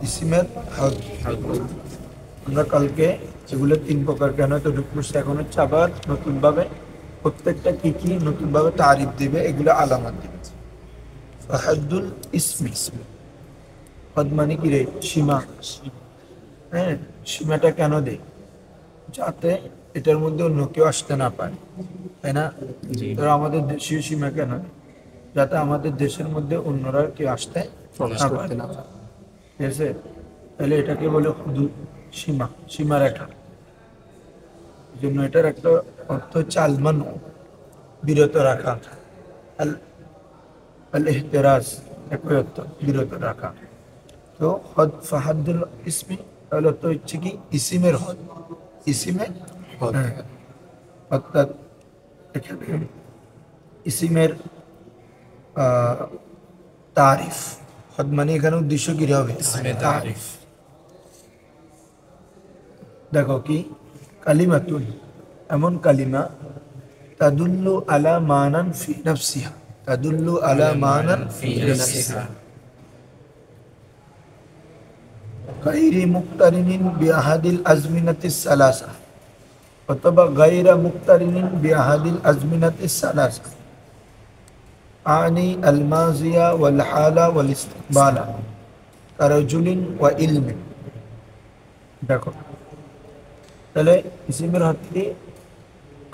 ইসিমের হদ। আমরা কালকে এগুলো তিন প্রকার কেন তো ঢুকছে, এখন হচ্ছে আবার নতুনভাবে প্রত্যেকটা কি কি নতুনভাবে তারিফ দিবে, এগুলো আলামত দিবে। ফাহাদুল ইসমি, হদ মানে কি রে? সীমা। হ্যাঁ, সীমাটা কেন দেয়? যাতে এটার মধ্যে অন্য কেউ আসতে না পারে, তাই না? তো আমাদের দেশীয় সীমা কেন দেয়? যাতে আমাদের দেশের মধ্যে অন্যরা কেউ আসতে না পারে, ঠিক আছে? তাহলে এটাকে বলে হুদুদ, সীমা, সীমারেখা। এই জন্য এটার একটা অর্থ হচ্ছে আলমানু, বিরত রাখা। আল আল ইহতিরাজ, একই অর্থ বিরত রাখা। তো হদ ফাহাদুল ইসমি তাহলে অর্থ হচ্ছে কি ইসিমের হদ, ইসিমের হদ। হ্যাঁ, অর্থাৎ এখানে ইসিমের তারিফ। হদ মানে এখানে উদ্দেশ্য কি হবে? তারিফ। দেখো কি কালিমাতুন, এমন কালিমা তাদুল্লু আলা মানান ফি নাফসিহা, তাদুল্লু আলা মানান ফি নাফসিহা গায়রি মুক্তারিনিন বিআহাদিল আজমিনাতিস সালাসা, অথবা গায়রা মুক্তারিনিন বিআহাদিল আজমিনাতিস সালাসা, আনি আল মাজিয়া ওয়াল হালা ওয়াল ইস্তিকবালা কারাজুলিন ওয়া ইলমিন। দেখো তাহলে ইসিমের হচ্ছে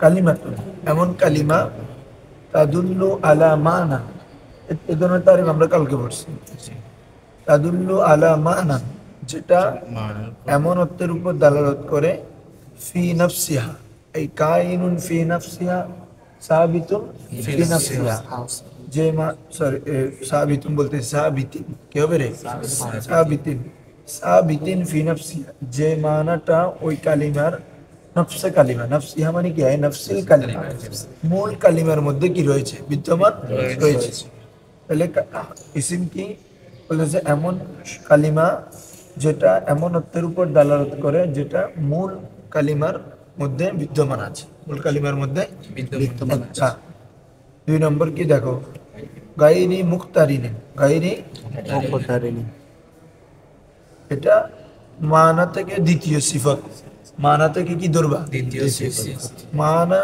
কালিমাতুন, এমন কালিমা তাদুল্লু আলা মানা, এ ধরনের তারিখ আমরা কালকে পড়ছি। তাদুল্লু আলা মানা, যেটা এমন অর্থের উপর দালালত করে, ফি নাফসিহা এই কাইনুন ফি নাফসিহা সাবিতুন ফি নাফসিহা, যে মা সরি সাবিতুন বলতে সাবিতিন কি হবে রে? সাবিতিন, সাবিতিন ফি নাফসিহা, যে মানাটা ওই কালিমার নফসে কালিমা, নফসিহা মানে কি হয়? নফসিল কালিমা, মূল কালিমার মধ্যে কি রয়েছে? বিদ্যমান রয়েছে। তাহলে ইসিম কি বলেছে? এমন কালিমা যেটা এমন অর্থের উপর দালালত করে যেটা মূল কালিমার মধ্যে বিদ্যমান আছে, মূল কালিমার মধ্যে বিদ্যমান। আচ্ছা, দুই নম্বর কি দেখো, গায়রি মুক্তারিনিন, গায়রি মুক্তারিনিন, এটা মানা থেকে দ্বিতীয় সিফত, মানা থেকে কি ধরবা? দ্বিতীয় সিফত। মানা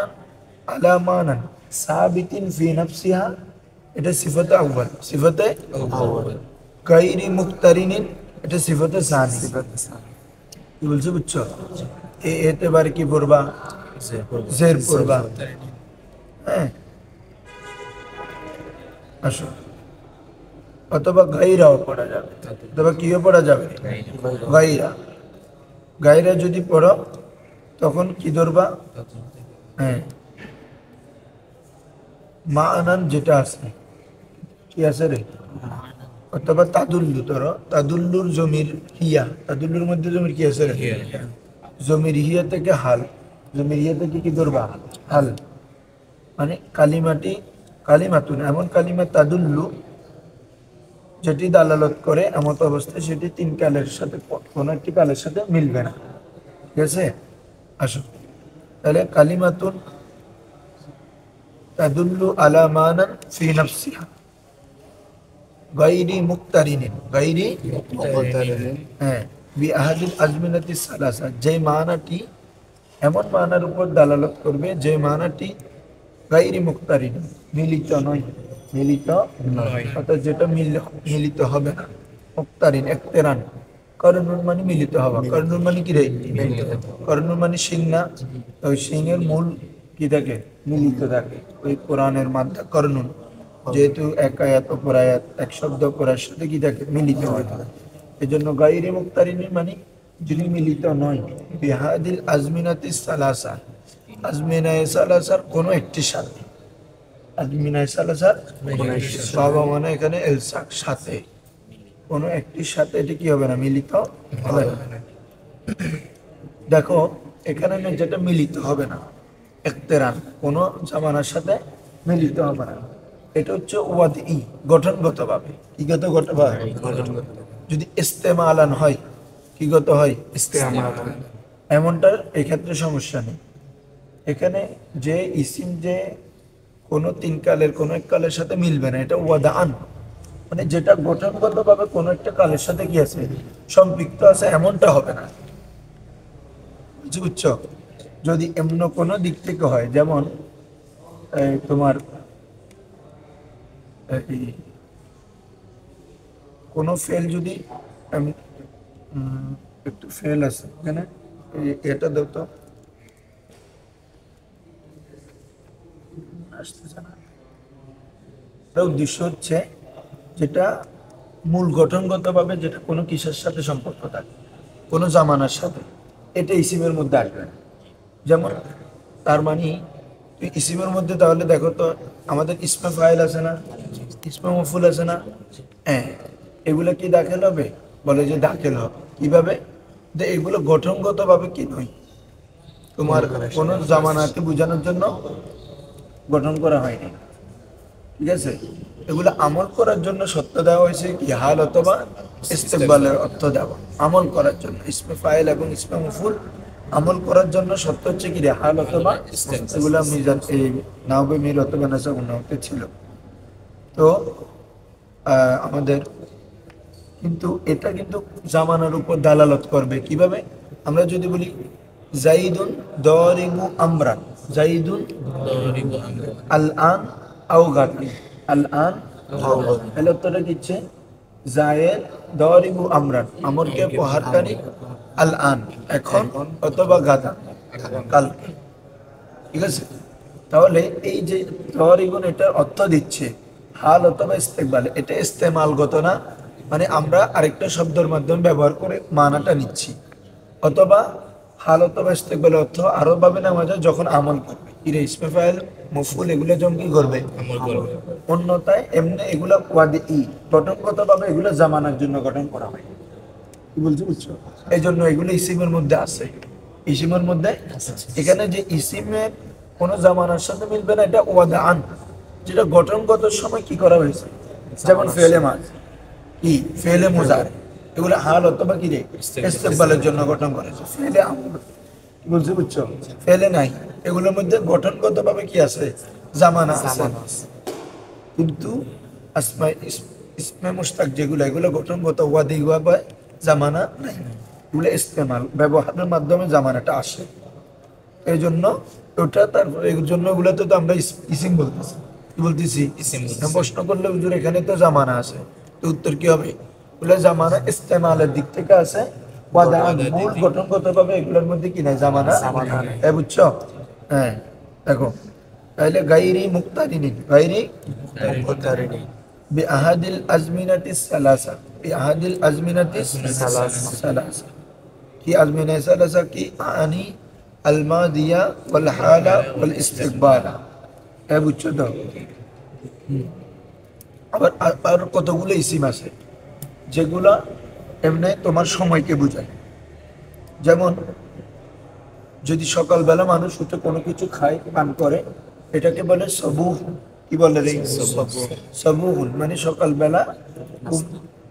আলা মানান সাবিতিন ফি নাফসিহা, এটা সিফতে আউয়াল, সিফতে আউয়াল। গায়রি মুক্তারিনিন, এটা সিফতে সানি। কি বলছো বুঝছো? এতেবারে কি পড়বা? জের পড়বা। হ্যাঁ, আসো, অথবা গায়রাও পড়া যাবে, অথবা কিও পড়া যাবে? গায়রা, গায়রা যদি পড়ো তখন কি ধরবা? হ্যাঁ, মানান যেটা আছে, কি আছে রে? অথবা তাদুল্লু, ধরো তাদুল্লুর জমির হিয়া, তাদুল্লুর মধ্যে জমির কি আছে রে? জমির হিয়া থেকে হাল, জমির হিয়া থেকে কি ধরবা? হাল। মানে কালিমাটি কালিমাতুন, এমন কালিমা তাদুল্লু যেটি দালালত করে এমত অবস্থায় সেটি তিন কালের সাথে কোন একটি কালের সাথে মিলবে না, ঠিক আছে? আসো, তাহলে কালিমাতুন তাদুল্লু আলা মানান ফি নাফসিহা গায়রি মুক্তারিনিন, গায়রি মুক্তারিনিন, হ্যাঁ, বিআহাদিল আজমিনাতিস সালাসা, যে মানাটি এমন মানার উপর দালালত করবে যে মানাটি গায়রি মুক্তারিন, মিলিত নয়, মিলিত নয়, অর্থাৎ যেটা মিলিত হবে না। মুক্তারিন একতেরান, করনুন মানে মিলিত হওয়া, করনুন মানে কি রে? করনুন মানে সিং না? ওই সিংয়ের মূল কি থাকে? মিলিত থাকে। ওই কোরআনের মাধ্যমে করনুন, যেহেতু এক আয়াত অপর আয়াত এক শব্দ অপরের সাথে কি থাকে? মিলিত হয়ে থাকে। এই জন্য গায়রি মুক্তারিন মানে যিনি মিলিত নয়, বিহাদিল আজমিনাতিস সালাসা, আজমিনায়ে সালাসার কোনো একটি সাথে, আজমিনায়ে সালাসার সব মানে এখানে এলসাক, সাথে, কোনো একটির সাথে এটি কি হবে না? মিলিত হবে না। দেখো এখানে যেটা মিলিত হবে না, একতেরান, কোনো জামানার সাথে মিলিত হবে না, এটা হচ্ছে ওয়াদি, গঠনগত ভাবে। কি গত ভাবে? যদি ইস্তেমালান হয়, কি গত হয়? ইস্তেমালান, এমনটার এক্ষেত্রে সমস্যা নেই। এখানে যে ইসিম যে কোনো তিন কালের কোনো এক কালের সাথে মিলবে না, এটা ওয়াদাআন, মানে যেটা গঠনগতভাবে কোনো একটা কালের সাথে কি আছে, সম্পৃক্ত আছে, এমনটা হবে না। বুঝছো? যদি এমন কোনো দিক থেকে হয়, যেমন তোমার এই কোনো ফেল যদি একটু ফেল আছে এখানে, এটা দাও তো, আসতেছে না। এটার উদ্দেশ্য হচ্ছে যেটা মূল গঠনগতভাবে যেটা কোনো কিসের সাথে সম্পর্ক থাকে, কোনো জামানার সাথে, এটা ইসিমের মধ্যে আসবে না। যেমন তার মানে তুই ইসিমের মধ্যে তাহলে দেখো তো, আমাদের ইসমে ফাইল আছে না, ইসমে মফুল আছে না, হ্যাঁ, এগুলো কি দাখিল হবে? বলে যে দাখিল হবে। কিভাবে? যে এগুলো গঠনগতভাবে কি নয়, তোমার কোনো জামানাকে বোঝানোর জন্য গঠন করা হয়নি, ঠিক আছে? এগুলো আমল করার জন্য সত্য দেওয়া হয়েছে, কি হাল অথবা ইস্তেকবালের অর্থ দেওয়া, আমল করার জন্য। ইসমে ফাইল এবং ইসমে মফুল আমল করার জন্য সত্য হচ্ছে কি রে, হাল অথবা এগুলো মিজান এই নাওবে মির অথবা নাসা উন্নতে ছিল। তো আমাদের কিন্তু এটা কিন্তু জামানার উপর দালালত করবে। কিভাবে? আমরা যদি বলি জাইদুন দরিবু আমরান, জাইদুন আল আন আও গাদান, আল আন তাহলে উত্তরটা দিচ্ছে জায়েদ দরিবু আমরান, আমরকে প্রহারকারী, আল আন এখন, অথবা গাদান কালকে, ঠিক আছে? তাহলে এই যে দরিবুন এটার অর্থ দিচ্ছে হাল অথবা ইস্তেকবাল, এটা ইস্তেমালগত না, মানে আমরা আরেকটা শব্দের মাধ্যমে ব্যবহার করে মানাটা নিচ্ছি। অথবা হাল অথবা ইস্তেকবালের অর্থ আরো ভাবে নেওয়া যায় যখন আমল করবে, ইরে ইসমে ফাইল মফুল এগুলো যখন কি করবে, অন্যথায় এমনি এগুলো ওয়াদি ই গঠনগত ভাবে এগুলো জামানার জন্য গঠন করা হয়। কি বলছো? বুঝছো? এই জন্য এগুলো ইসিমের মধ্যে আছে, ইসিমের মধ্যে। এখানে যে ইসিমের কোনো জামানার সাথে মিলবে না, এটা ওয়াদা আন, যেটা গঠনগত সময় কি করা হয়েছে। যেমন ফেলে মাছ, কি ফেলে মুজার, এগুলো হাল অথবা কি রে ইস্তেকবালের জন্য গঠন করেছে। ফেলে আমল, বুঝছো? বুঝছো? ফেলে নাই, এগুলোর মধ্যে গঠনগত ভাবে কি আছে, জামানা আছে। কিন্তু আসমা ইসমে মুশতাক যেগুলো, এগুলো গঠনগত ওয়াদি বা জামানা নাই, এগুলো ইস্তেমাল ব্যবহারের মাধ্যমে জামানাটা আসে। এই জন্য ওটা, তারপরে এই জন্য ওগুলোতে তো আমরা ইসিম বলতেছি। কি বলতেছি? প্রশ্ন করলে হুজুর এখানে তো জামানা আছে, তো উত্তর কি হবে? ওগুলো জামানা ইস্তেমালের দিক থেকে আছে, মূল গঠনগত ভাবে এগুলোর মধ্যে কি নাই, জামানা। বুঝছো? হ্যাঁ, দেখো তাহলে গাইরি মুক্তারিনিন, গাইরি বিআহাদিল আজমিনাতিস সালাসা, বিআহাদিল আজমিনাতিস সালাসা, কি আজমিনা সালাসা কি আনি আল মাদিয়া ওয়াল হালা ওয়াল ইস্তিকবালা। বুঝছো তো? আবার আর কতগুলো ইসিম আছে যেগুলা এমনি তোমার সময়কে বোঝায়। যেমন যদি সকালবেলা মানুষ উঠে কোনো কিছু খায়, পান করে, এটাকে বলে সবুহ। কি বলে রে? সবুহুন, মানে সকালবেলা খুব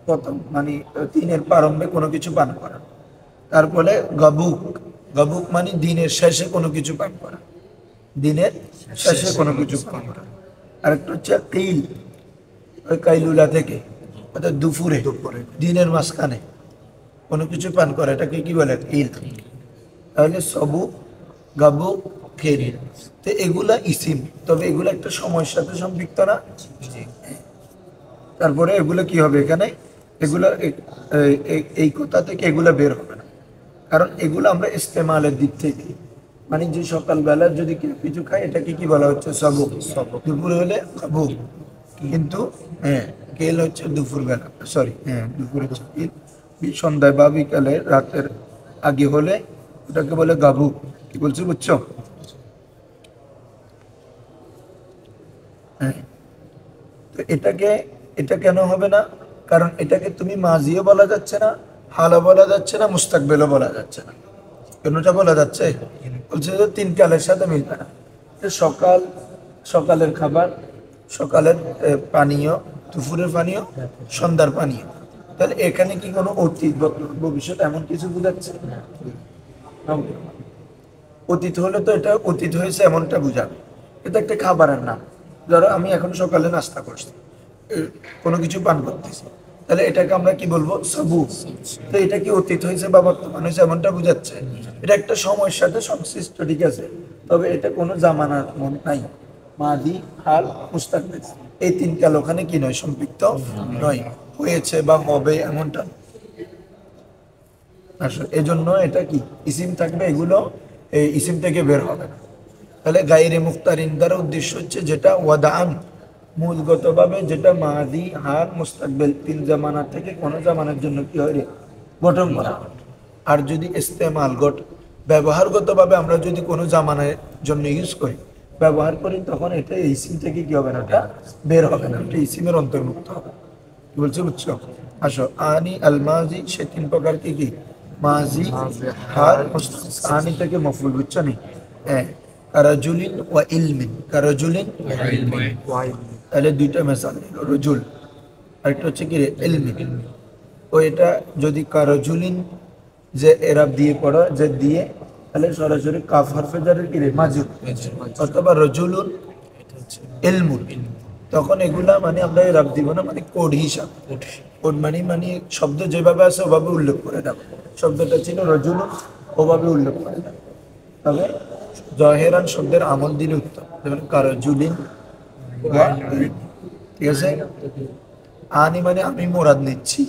প্রথম, মানে দিনের প্রারম্ভে কোনো কিছু পান করা। তারপরে গাবুক, গাবুক মানে দিনের শেষে কোনো কিছু পান করা, দিনের শেষে কোনো কিছু পান করা। আরেকটা হচ্ছে কিল, ওই কাইলুলা থেকে, অর্থাৎ দুপুরে, দিনের মাঝখানে কোনো কিছু পান করা, এটাকে কি বলে? কিল। তাহলে সবু, গাবু, খেরি, তো এগুলা ইসিম, তবে এগুলো একটা সময়ের সাথে সম্পৃক্ত না। তারপরে এগুলো কি হবে এখানে, এগুলো এই কথা থেকে এগুলো বের হবে না, কারণ এগুলো আমরা ইস্তেমালের দিক থেকে, মানে যে সকালবেলা যদি কেউ কিছু খায়, এটাকে কি বলা হচ্ছে? সবু। দুপুরে হলে গাবু, কিন্তু হ্যাঁ কেল হচ্ছে দুপুরবেলা, সরি হ্যাঁ দুপুরে হচ্ছে কেল, সন্ধ্যায় বা বিকালে রাতের আগে হলে ওটাকে বলে গাবু। কি বলছো? বুঝছো? হ্যাঁ, তো এটা কেন হবে না? কারণ এটাকে তুমি মাজিও বলা যাচ্ছে না, হালও বলা যাচ্ছে না, মুস্তাকবেলও বলা যাচ্ছে না। কেনটা বলা যাচ্ছে? বলছে যে তিন কালের সাথে মিলবে না। সকাল, সকালের খাবার, সকালের পানীয়, দুপুরের পানীয়, সন্ধ্যার পানীয়, তাহলে এখানে কি কোনো অতীত ভবিষ্যৎ এমন কিছু বোঝাচ্ছে? অতীত হলে তো এটা অতীত হয়েছে এমনটা বোঝাবে, এটা একটা খাবারের নাম। ধরো আমি এখন সকালে নাস্তা করছি, কোনো কিছু পান করতেছি, তাহলে এটাকে আমরা কি বলবো? সাবু। তো এটা কি অতীত হয়েছে বা বর্তমান হয়েছে এমনটা বোঝাচ্ছে। এটা একটা সময়ের সাথে সংশ্লিষ্ট, ঠিক আছে, তবে এটা কোনো জামানার মন নাই। মাদি, হাল, মুস্তাকবিল, এই তিন কাল ওখানে কি নয়, সম্পৃক্ত নয়। হয়েছে বা হবে এমনটা আসলে এই জন্য এটা কি ইসিম থাকবে, এগুলো এই ইসিম থেকে বের হবে না। তাহলে গায়রে মুখতারিন দ্বারা উদ্দেশ্য হচ্ছে যেটা ওয়াদান, মূলগতভাবে যেটা মাদি, হাল, মুস্তাকবিল তিন জামানা থেকে কোনো জামানার জন্য কি হয় রে, গঠন করা হয়। আর যদি ইস্তেমাল ব্যবহারগতভাবে আমরা যদি কোনো জামানার জন্য ইউজ করি, ব্যবহার করি, তখন এটা ইসিম থেকে কি হবে না, এটা বের হবে না, এটা ইসিমের অন্তর্ভুক্ত হবে। কি বলছো, বুঝছো? আসো, আনি আল মাজি, সে তিন প্রকার কি কি? মাজি, হাল, মুস্তাকবিল। আনি থেকে মফুল, বুঝছো নি? হ্যাঁ, কারাজুলিন ওয়া ইলমিন, কারাজুলিন তাহলে দুইটা মেসাল, রজুল, আরেকটা হচ্ছে কি রে, ইলমিন। ও এটা যদি কারাজুলিন যে এরাব দিয়ে পড়া, যে দিয়ে, তাহলে সরাসরি কাফ হরফে জারের কি রে, মাজুর, অথবা রজুলুন ইলমুন, তখন এগুলা মানে আমরা এরাব দিব না, মানে কোড হিসাব। কোড মানে শব্দ যেভাবে আছে ওভাবে উল্লেখ করে দাও। শব্দটা ছিল রজুলুন, ওভাবে উল্লেখ করে দাও। তবে জহেরান শব্দের আমল দিলে উত্তম, যেমন কারজুলিন ওয়া ইলম। ঠিক আছে? আনি মানে আমি মোরাদ নিচ্ছি,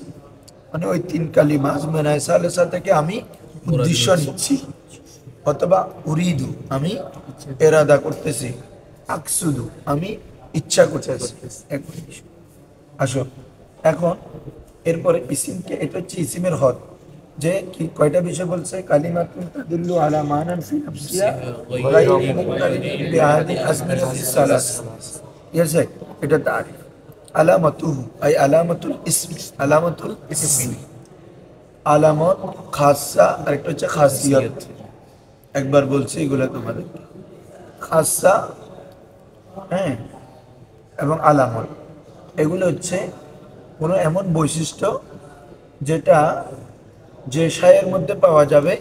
মানে ওই তিন কালিমা আজমেনায় সালেসা থেকে আমি উদ্দেশ্য নিচ্ছি, অথবা উরিদু আমি এরাদা করতেছি, আকসুদু আমি ইচ্ছা করতেছি। আসো, এখন এরপরে ইসিমকে, এটা হচ্ছে ইসিমের হদ, যে কি কয়টা বিষয় বলছে? কালিমাতুন তাদুল্লু আলা মানান ফি নাফসিহা গায়রি মুনকারিনিন বিআহাদি আজমিনাতিস সালাস। ঠিক আছে? এটা তারিফ। আলামাতুহু আই আলামাতুল ইসমি, আলামাতুল ইসমি আলামত খাসা, আর একটা হচ্ছে খাসিয়ত। একবার বলছি এগুলো তোমাদের, খাসা, হ্যাঁ, এবং আলামত, এগুলো হচ্ছে কোনো এমন বৈশিষ্ট্য যেটা যে শায়ের মধ্যে পাওয়া যাবে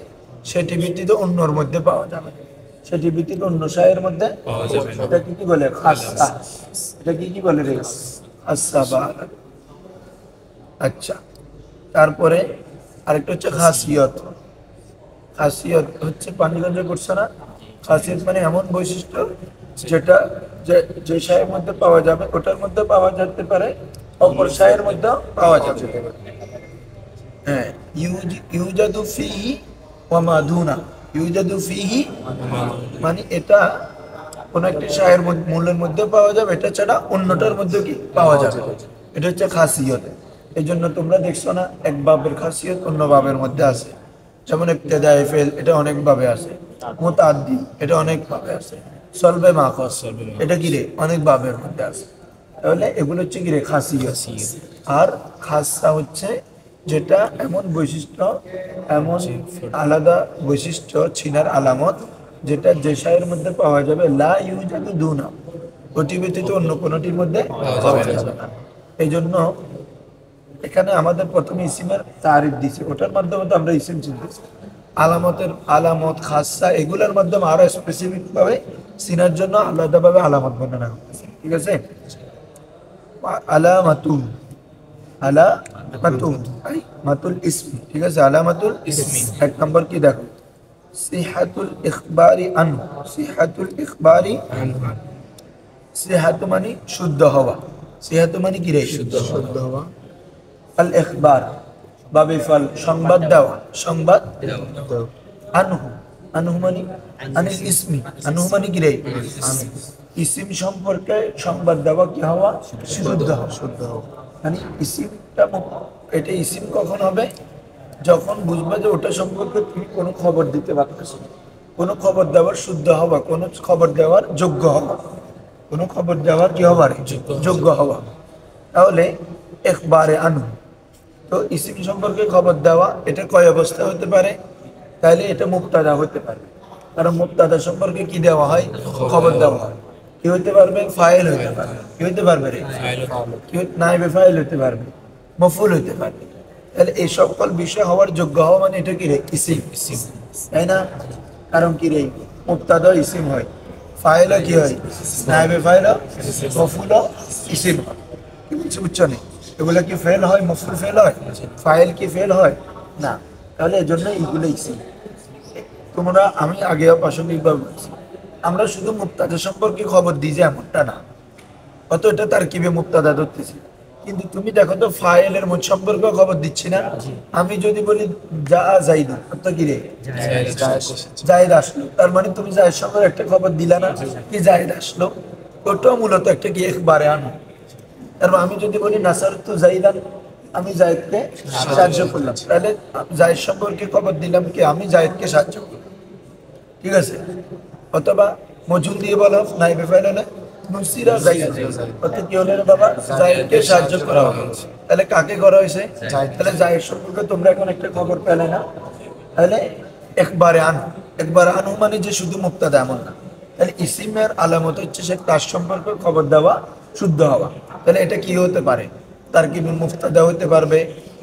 সেটি ব্যতীত অন্যর মধ্যে পাওয়া যাবে, সেটি ব্যতীত অন্য শায়ের মধ্যে পাওয়া যাবে না। এটা কি বলে? খাসা। এটা কি বলে রে? খাসা বা আলামত। আচ্ছা, তারপরে আরেকটা হচ্ছে খাসিয়ত। খাসিয়ত হচ্ছে পানিগঞ্জে করছে না, খাসিয়ত মানে এমন বৈশিষ্ট্য যেটা যে শায়ের মধ্যে পাওয়া যাবে ওটার মধ্যে পাওয়া যেতে পারে, অপর শায়ের মধ্যে পাওয়া যাবে। হ্যাঁ, ইউজাদু ফিহি ওয়া মাদুনা, ইউজাদু ফিহি মানে এটা কোন একটি শায়ের মূলের মধ্যে পাওয়া যাবে, এটা ছাড়া অন্যটার মধ্যে কি পাওয়া যাবে, এটা হচ্ছে খাসিয়ত। এই জন্য তোমরা দেখছো না, এক বাবের খাসিয়ত অন্য বাবের মধ্যে আছে, যেমন ইবতিদায়ে ফেল, এটা অনেক ভাবে আছে, মুতাআদ্দি এটা অনেক ভাবে আছে, সলবে মাখস এটা কি রে, অনেক ভাবের মধ্যে আছে। তাহলে এগুলো হচ্ছে কি রে, খাসিয়ত। আর খাসা হচ্ছে যেটা এমন বৈশিষ্ট্য, এমন আলাদা বৈশিষ্ট্য, চিনার আলামত, যেটা যে শায়ের মধ্যে পাওয়া যাবে, লা ইউজাদু দুনা, ওটি ব্যতীত অন্য কোনোটির মধ্যে পাওয়া যাবে না। এই জন্য এখানে আমাদের প্রথমে ইসিমের তারিফ দিছে, ওটার মাধ্যমে তো আমরা ইসিম চিনতেছি। আলামত খাসা এগুলোর মাধ্যমে আরো স্পেসিফিক ভাবে চিনার জন্য আলাদাভাবে আলামত বর্ণনা করতেছে। ঠিক আছে? আলামাতুন, আলামাতুন আই মাতুল ইসমি। ঠিক আছে? আলামাতুল ইসমি এক নম্বর কি দেখো, সিহাতুল ইখবারি আনহু, সিহাতুল ইখবারি আনহু, সিহাতু মানে শুদ্ধ হওয়া, সিহাতু মানে কি রে, শুদ্ধ হওয়া। আল ইখবার বাবে ফাল সংবাদ দেওয়া, সংবাদ আনহু, আনহু মানে আনিল ইসমি, আনহু মানে কি রে, ইসিম সম্পর্কে সংবাদ দেওয়া, কি হওয়া, শুদ্ধ হওয়া, শুদ্ধ হওয়া। মানে ইসিমটা, এটা ইসিম কখন হবে? যখন বুঝবে যে ওটা সম্পর্কে তুমি কোনো খবর দিতে পারতেছো, কোনো খবর দেওয়ার শুদ্ধ হওয়া, কোনো খবর দেওয়ার যোগ্য হওয়া, কোনো খবর দেওয়ার কি হওয়ার যোগ্য হওয়া, তাহলে একবারে আনু। তো ইসিম সম্পর্কে খবর দেওয়া এটা কয় অবস্থা হতে পারে? তাহলে এটা মুবতাদা হতে পারে, কারণ মুবতাদা সম্পর্কে কি দেওয়া হয়, খবর দেওয়া হয়। কি হইতে পারবে? ফাইল হইতে পারবে। কি হইতে পারবে রে? কি নাইবে ফাইল হইতে পারবে, মফুল হইতে পারবে। তাহলে এই সকল বিষয় হওয়ার যোগ্য হওয়া মানে এটা কি রে, ইসিম, তাই না? কারণ কি রে, মুবতাদা ইসিম হয়, ফাইলও কি হয়, নাইবে ফাইল, মফুল ইসিম হয়। কি বলছি বুঝছো না? এগুলা কি ফেল হয়? মফুল ফেল হয়? ফাইল কি ফেল হয় না? তাহলে এই জন্য এইগুলো ইসি। তোমরা আমি আগেও প্রাসঙ্গিকভাবে বলছি, আমরা শুধু মুক্তাদা সম্পর্কে খবর দিই যে এমনটা না, অত এটা তার কিভাবে মুক্তাদা ধরতেছি। কিন্তু তুমি দেখো তো ফাইলের মোট সম্পর্কে খবর দিচ্ছি না। আমি যদি বলি যা জাইদুন, তো কি রে জায়েদ আসলো, তার মানে তুমি জায়েদ সম্পর্কে একটা খবর দিলা না কি জায়েদ আসলো, ওটাও মূলত একটা কি একবারে আনো। তারপর আমি যদি বলি নাসার তো জাইদান, আমি জায়েদকে সাহায্য করলাম, তাহলে জায়েদ সম্পর্কে খবর দিলাম কি আমি জায়েদকে সাহায্য করলাম, ঠিক আছে। অথবা মজুল দিয়ে বলো নাইবে ফাইল হলে নুসিরা জাইদ, অর্থাৎ কি হলো রে বাবা, জায়েদকে সাহায্য করা হবে। তাহলে কাকে করা হয়েছে? তাহলে জায়েদ সম্পর্কে তোমরা এখন একটা খবর পেলে না, তাহলে একবারে আনো। একবারে আনো মানে যে শুধু মুক্তাদা এমন না। তাহলে ইসিমের আলামত হচ্ছে সে তার সম্পর্কে খবর দেওয়া, শুদ্ধ হওয়া। তাহলে এটা কি হতে পারে? তার কি মুফতাদা হতে পারবে,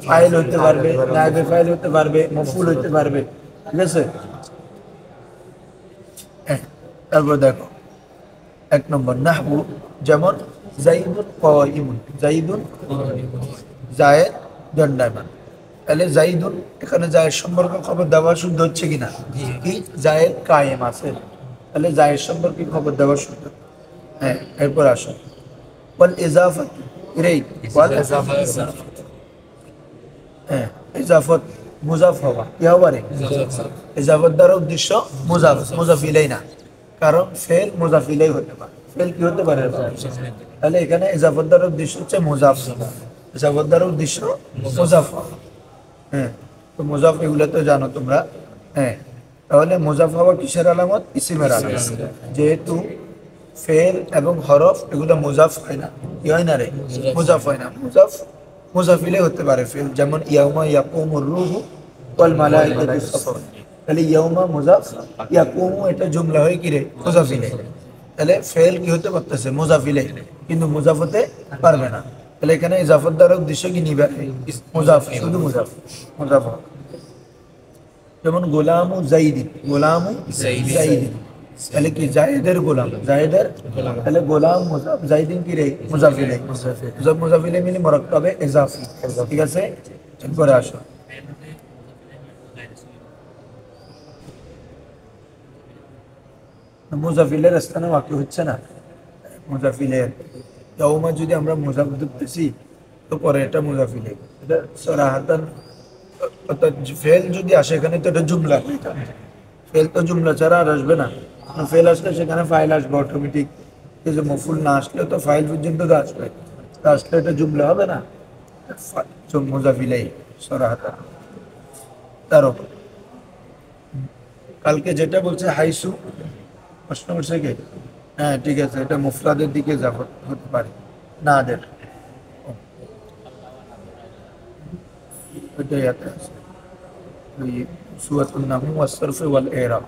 ফাইল হতে পারবে, নাইবে ফাইল হতে পারবে, মফুল হতে পারবে, ঠিক আছে। হ্যাঁ, তারপর দেখো 1 নম্বর নাহবু, যেমন জাইদুন কাইমুন, জাইদুন জায়েদ দণ্ডায়মান। তাহলে জাইদুন এখানে জায়েদ সম্পর্কে খবর দেওয়া শুদ্ধ হচ্ছে কিনা? কি জায়েদ কায়েম আছে, তাহলে জায়েদ সম্পর্কে খবর দেওয়া শুদ্ধ। হ্যাঁ, এরপর আসো ওয়াল ইজাফাত, রাইট, ওয়াল হ্যাঁ ইজাফত মুজাফ হওয়া কি হবে? ইজাফত দ্বারা উদ্দেশ্য মুজাফ, মুজাফ ইলাই না, কারণ ফেল মুজাফ ইলাই হতে পারে। ফেল কি হতে পারে? তাহলে এখানে ইজাফত দ্বারা উদ্দেশ্য হচ্ছে মুজাফ, ইজাফত দ্বারা উদ্দেশ্য মুজাফ। হ্যাঁ, তো মুজাফ এগুলো তো জানো তোমরা। হ্যাঁ, তাহলে মুজাফ হওয়া কিসের আলামত? ইসিমের আলামত। যেহেতু ফেল এবং হরফ এগুলো মুজাফ হয় না, কি হয় না রে? মুজাফ হয় না। মুজাফ মুজাফিলে হতে পারে ফেল, যেমন ইয়াউমা ইয়াকুমুর রূহু ওয়াল মালাইকাতু সাফফা। তাহলে ইয়াউমা মুজাফ, ইয়াকুমু এটা জুমলা হয় কি রে? মুজাফিলে। তাহলে ফেল কি হতে পারতেছে? মুজাফিলে, কিন্তু মুজাফ হতে পারবে না। তাহলে এখানে ইজাফত দ্বারা উদ্দেশ্য কি নিবে? মুজাফ, শুধু মুজাফ, মুজাফ। যেমন গোলামু জাইদিন, গোলামু জাইদিন, তাহলে কি জায়েদের গোলাম, জায়েদের, তাহলে গোলাম মুজাফ, জাইদিন কি রে? মুজাফিলে। মুজাফ মুজাফিলে মিলে মুরাক্কাবে ইজাফি, ঠিক আছে। এরপরে আসো মুজাফিলের স্থানে ওয়াকি হচ্ছে না। মুজাফিলের ইয়াউমা যদি আমরা মুজাফ ধরতেছি, তো পরে এটা মুজাফিলে, এটা সরাহাতান, অর্থাৎ ফেল যদি আসে এখানে তো এটা জুমলা, ফেল তো জুমলা ছাড়া আর আসবে না। ফেল আসলে সেখানে ফাইল আসবে অটোমেটিক, এই যে মফুল না আসলে তো ফাইল পর্যন্ত তো আসবে, তো আসলে এটা জুমলা হবে না, মুজাফিলাই সরাহাতান। তারও কালকে যেটা বলছে হাইসু, প্রশ্ন করছে কে? হ্যাঁ, ঠিক আছে, এটা মুফরাদের দিকে যাব, হতে পারে না দের, এটাই আছে ওই সুরাতুন নাহু ওয়াস সরফ ওয়াল ইরাব।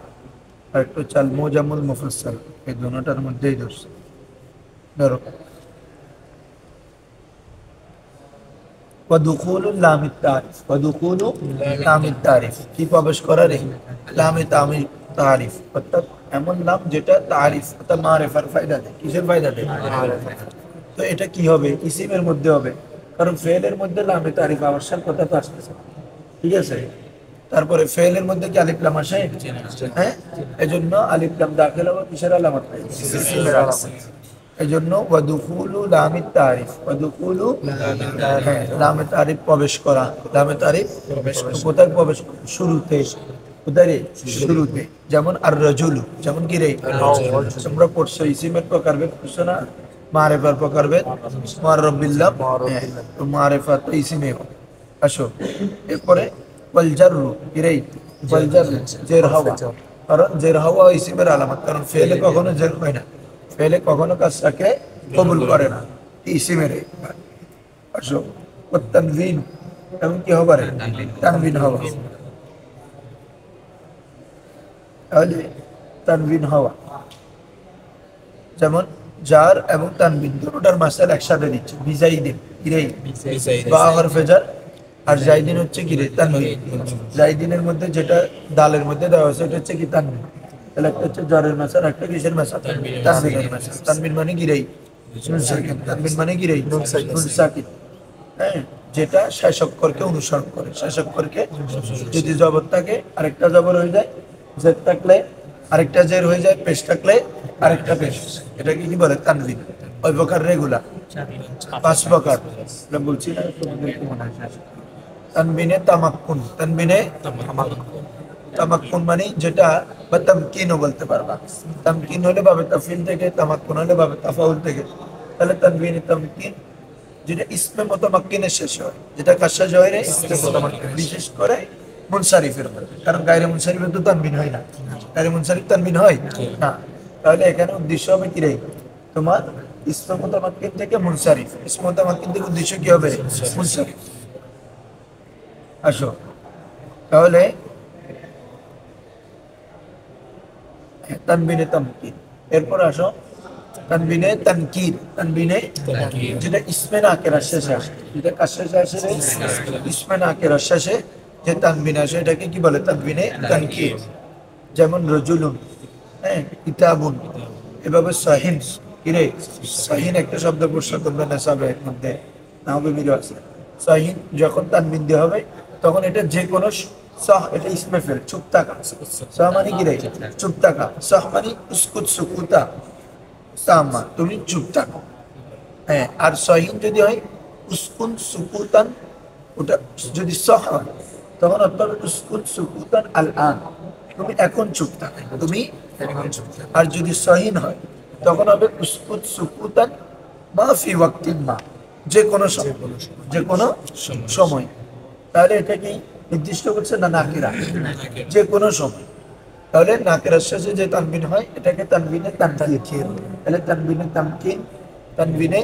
আর একটু চাল মুজামুল মুফাসসাল, এই দুটোটার মধ্যেই দোষ। ধরো ওয়াদুখুলুল লামিত তারিফ, ওয়াদুখুলু লামিত তারিফ কি প্রবেশ করা রে? লামে তামিল তারিফ, অর্থাৎ এমন নাম যেটা তারিফ অর্থাৎ মারিফার ফায়দা দেয়। কিসের ফায়দা দেয়? তো এটা কি হবে? ইসিমের মধ্যে হবে, কারণ ফেলের মধ্যে লামে তারিফ আবশ্যক কথা তো আসতেছে, ঠিক আছে। তারপরে ফেলের মধ্যে কি আলিফ লাম আসে? হ্যাঁ, এজন্য আলিফ লাম দাখিল হবে কিসের আলামত? ইসিমের আলামত। এজন্য ওয়াদুখুলু লামিত তারিফ, ওয়াদুখুলু হ্যাঁ লামে তারিফ প্রবেশ করা, লামে তারিফ কোথায় প্রবেশ? শুরুতে, কোথায় রে? শুরুতে। যেমন আর রাজুলু, যেমন কি রে? তোমরা পড়ছো ইসিমের প্রকারভেদ পড়ছো না? মারিফার প্রকারভেদ মুআররাফ বিল্লাহ, তো মারিফা তো ইসিমে। আসো এরপরে ওয়াল জাররু, কি রে? ওয়াল জাররু জের হওয়া, কারণ জের হওয়া ইসিমের আলামত, কারণ ফেলে কখনো জের হয় না, ফেলে কখনো কাজটাকে কবুল করে না, ইসিমের। আসো ও তানভিন, এমন কি হবার? তানভিন হওয়া, তাহলে তানভিন হওয়া, যেমন জার এবং তানভিন দুটোটার মাসাল একসাথে দিচ্ছে। বিজাইদিন কি রে? বা হরফে জার, আর জাইদিন হচ্ছে কি রে? তানভিন। জাইদিনের মধ্যে যেটা দালের মধ্যে দেওয়া হয়েছে এটা হচ্ছে কি? তানভিন। তাহলে একটা হচ্ছে জারের মাসাল, একটা কিসের মাসাল? তানভিনের মাসাল। তানভিন মানে কি রে? নুন সাকিন। তানবিন মানে কি রে? নুন সাকিন। হ্যাঁ, যেটা শেষ অক্ষরকে অনুসরণ করে। শেষ অক্ষরকে যদি জবর থাকে আরেকটা জবর হয়ে যায়, জের থাকলে আরেকটা জের হয়ে যায়, পেশ থাকলে আরেকটা পেশ। এটাকে কি বলে? তানবিন। ওই প্রকার রেগুলার 5 প্রকার এটা বলছি না, তোমাদেরকে মনে হয়। তানবিনে তামাক্কুন। তানবিনে তামাক্কুন মানে যেটা, বা তামকিনও বলতে পারবা। তামকিন হলে বাবে তাফিল থেকে, তামাক্কুন হলে বাবে তাফাউল থেকে। তাহলে তানবিনে তামকিন যেটা ইসমে মুতামাক্কিনের শেষ হয়, যেটা কার শেষ হয় রে? ইসমে মুতামাক্কিন। বিশেষ করে মুনসারিফের মধ্যে, কারণ গায়রে মুনসারিফে তো তানবিন হয় না। গায়রে মুনসারিফ তানবিন হয় না। তাহলে এখানে উদ্দেশ্য হবে কি রে? তোমার ইসমে মুতামাক্কিন থেকে মুনসারিফ। ইসমে মুতামাক্কিন থেকে উদ্দেশ্য কি হবে? মুনসারিফ। আসো তাহলে তানবিনে তামকিন। এরপর আসো তানবিনে তানকির। তানবিনে যেটা ইসমে নাকেরার শেষে আসে, যেটা কার শেষে আসে রে? ইসমে নাকেরার শেষে যে তানবিন আসে এটাকে কি বলে? তানবিনে তানকির। যেমন রজুলুন, হ্যাঁ, কিতাবুন। এভাবে সাহিন, কিরে সাহিন একটা শব্দ প্রশ্ন করবে না সাবের মধ্যে, না হবে মিলে আছে। সাহিন যখন তানবিন দেওয়া হবে তখন এটা যে কোনো সহ, এটা ইসমে ফেল, চুপ থাকা। সহ মানে কি রে? চুপ থাকা। সহ মানে উস্কুত সুকুতা, সামা তুমি চুপ থাকো। হ্যাঁ, আর সহিন যদি হয় উস্কুন সুকুতান, ওটা যদি সহ হয় তখন অর্থ হবে উস্কুন সুকুতান আল আন, তুমি এখন চুপ থাকো, তুমি এখন চুপ থাকো। আর যদি সহিন হয় তখন হবে উস্কুত সুকুতান মা ফি ওয়াক্তিন মা, যে কোনো সময়, যে কোনো সময়। তাহলে এটা কি নির্দিষ্ট করছে না নাকিরা? যে কোনো সময়। তাহলে নাকেরার শেষে যে তানবিন হয় এটাকে তানবিনে তানকির। তাহলে তানবিনে তামকিন, তানবিনে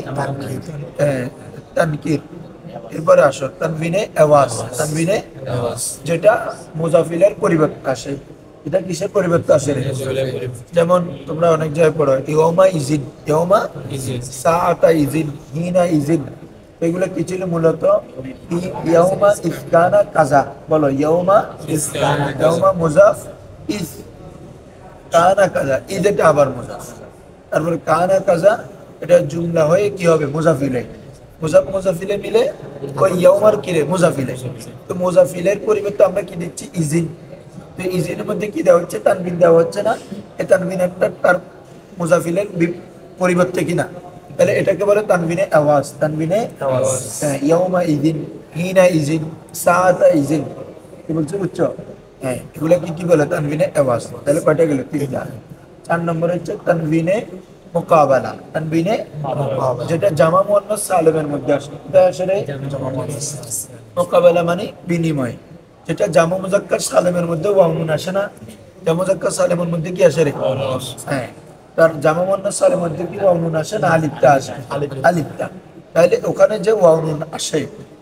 তানকির। এরপরে আসো তানবিনে আওয়াজ। তানবিনে যেটা মুজাফিলের পরিবর্তে আসে। এটা কিসের পরিবর্তে আসে রে? যেমন তোমরা অনেক জায়গায় পড়ো ইয়মা ইজিন, ইয়মা সাআতা ইজিন, হিনা ইজিন। এগুলো কি ছিল মূলত? ইয়মা ইফকানা কাজা। বলো ইয়মা ইফকানা, ইয়মা মুজাফ, ইজ কানা কাজা, ইজ এটা আবার মুজাফ। তারপরে কানা কাজা এটা জুমলা হয়ে কি হবে? মুজাফিলে। মুজাফ মুজাফিলে মিলে ওই ইয়মার কিরে মুজাফিলে। তো মুজাফিলের পরিবর্তে আমরা কি দিচ্ছি? ইজিন। তো ইজিনের মধ্যে কি দেওয়া হচ্ছে? তানবিন দেওয়া হচ্ছে না। এই তানবিন একটা তার মুজাফিলের পরিবর্তে কিনা, তাহলে এটাকে বলে তানবিনে আওয়াজ। তানবিনে আওয়াজ। হ্যাঁ, ইয়মা ইজিন, হিনা ইজিন, সাআতা ইজিন। কি বলছো? বুঝছো? হ্যাঁ, এগুলা কি কি বলে? তানবিনে আওয়াজ। তাহলে কয়টা গেল? 3টা। 4 নম্বর হচ্ছে তানবিনে মুকাবালা। তানবিনে যেটা জামা মুয়ান্নাস সালিমের মধ্যে আসে। এটা আসলে মুকাবালা মানে বিনিময়। যেটা জামা মুজাক্কার সালিমের মধ্যে ওয়াও নুন আসে না? জামা মুজাক্কার সালিমের মধ্যে কি আসে রে? হ্যাঁ, তার জামা মুয়ান্নাস সালিমের মধ্যে কি ওয়াও নুন আসে না আলিফটা আসে? আলিফটা। তাহলে ওখানে যে ওয়াও নুন আসে,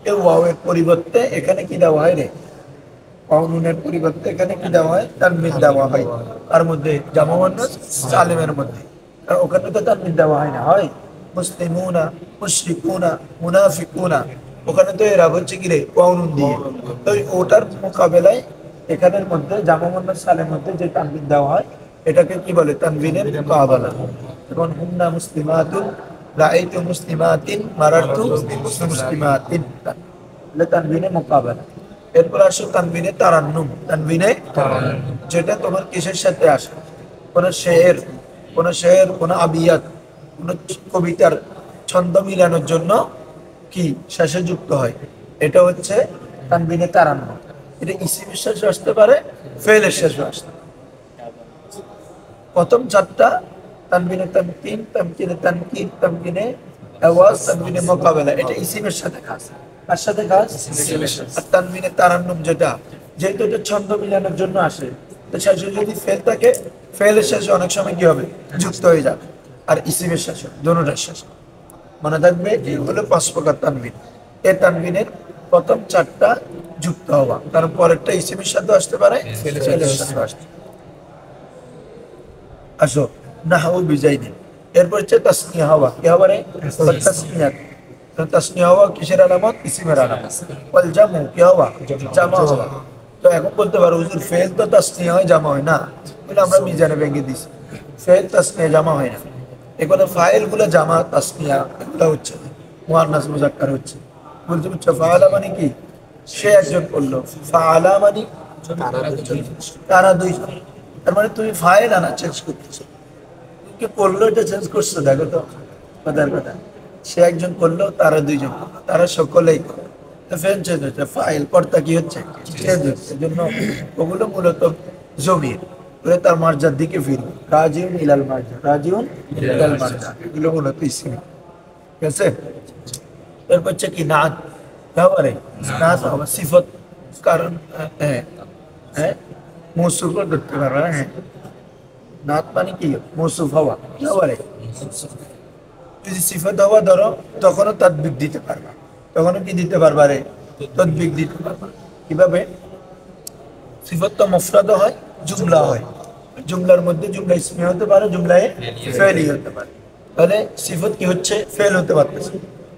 এই ওয়াও এর পরিবর্তে এখানে কি দেওয়া হয় রে? ওয়াও নুনের পরিবর্তে এখানে কি দেওয়া হয়? তানবিন দেওয়া হয়। তার মধ্যে জামা মুয়ান্নাস সালিমের মধ্যে। আর ওখানে তো তানবিন দেওয়া হয় না, হয় মুসলিমুনা, মুশরিকুনা, মুনাফিকুনা। ওখানে তো এরা হচ্ছে কি রে? ওয়াও নুন দিয়ে। তো ওটার মোকাবেলায় এখানের মধ্যে জামা মুয়ান্নাস সালের মধ্যে যে তানবিন দেওয়া হয় এটাকে কি বলে? তানবিনের মুকাবালা। যেমন হুন্না মুসলিমাতুন, রাআইতু মুসলিমাতিন, মারারতু মুসলিমাতিন। তাহলে তানবিনে মুকাবালা। এরপর আসো তানবিনে তারান্নুম। তানবিনে যেটা তোমার কিসের সাথে আসে? কোন শের, কোন আবিয়াত, কোন কবিতার ছন্দ মিলানোর জন্য কি শেষে যুক্ত হয়, এটা হচ্ছে তানবিনে তারান্নুম। এটা ইসিমের শেষে আসতে পারে, ফেলের শেষে আসতে পারে। প্রথম 4টা তানবিনে তামকিন, তামকিনে তানকির, তামকিনে আওয়াজ, তানবিনে মুকাবালা, এটা ইসিমের সাথে খাস। কার সাথে খাস? আর তানবিনে তারান্নুম যেটা, যেহেতু এটা ছন্দ মিলানোর জন্য আসে, তো শেষে যদি ফেল থাকে, ফেলের শেষে অনেক সময় কি হবে? যুক্ত হয়ে যাবে। আর ইসিমের শেষে, দোনোটার শেষে। মনে থাকবে এই হলো 5 প্রকার তানবিন। এই তানবিনের প্রথম 4টা যুক্ত হওয়া, কারণ পরেরটা ইসিমের সাথে আসতে পারে, ফেলের সাথে আসতে। আসো নাহু বিজাইদিন। এরপর হচ্ছে তাসনিয়া হওয়া। কি হওয়া রে? তাসনিয়াত। তো তাসনিয়া হওয়া কিসের আলামত? ইসিমের আলামত। ওয়াল জামু কি হওয়া? জামা হওয়া। তো এখন বলতে পারো হুজুর ফেল তো তাসনিয়া হয়, জামা হয় না। বলে আমরা মিজানে ভেঙে দিছি, ফেল তাসনিয়া জামা হয় না। এখানে ফাইল গুলো জামা তাসনিয়া এগুলো হচ্ছে মুয়ান্নাস মুজাক্কার হচ্ছে। বলতে বুঝছো ফাআলা মানে কি সে একজন করলো, ফাআলা মানে তারা দুইজন। তার মানে তুমি ফাইল আনা চেঞ্জ করতেছো, কে করলো এটা চেঞ্জ করছো, দেখো তো কথার কথা। সে একজন করলো, তারা দুইজন করলো, তারা সকলেই করলো, ফ্রেন চেঞ্জ হচ্ছে, ফাইল কর্তা কি হচ্ছে চেঞ্জ হচ্ছে। এই জন্য ওগুলো মূলত জমির ওরা তার মার্জার দিকে ফিরবে, রাজিউন ইলাল মার্জা, রাজিউন ইলাল মার্জা, এগুলো মূলত ইসিম। ঠিক আছে, এরপর হচ্ছে কি নাত, ব্যাপারে নাত হবে সিফত, কারণ হ্যাঁ হ্যাঁ মৌসুফও ধরতে পারবে। হ্যাঁ নাত মানে কি মৌসুফ হওয়া, ব্যাপারে যদি সিফত হওয়া ধরো তখনও তাদবিক দিতে পারবা, তখনও কি দিতে পারবা রে তদবিক দিতে পারবা। কিভাবে? সিফত তো মুফরাদ হয়, জুমলা হয়, জুমলার মধ্যে জুমলা ইসমি হতে পারে, জুমলায় ফেলি হতে পারে। তাহলে সিফত কি হচ্ছে ফেল হতে পারতেছে,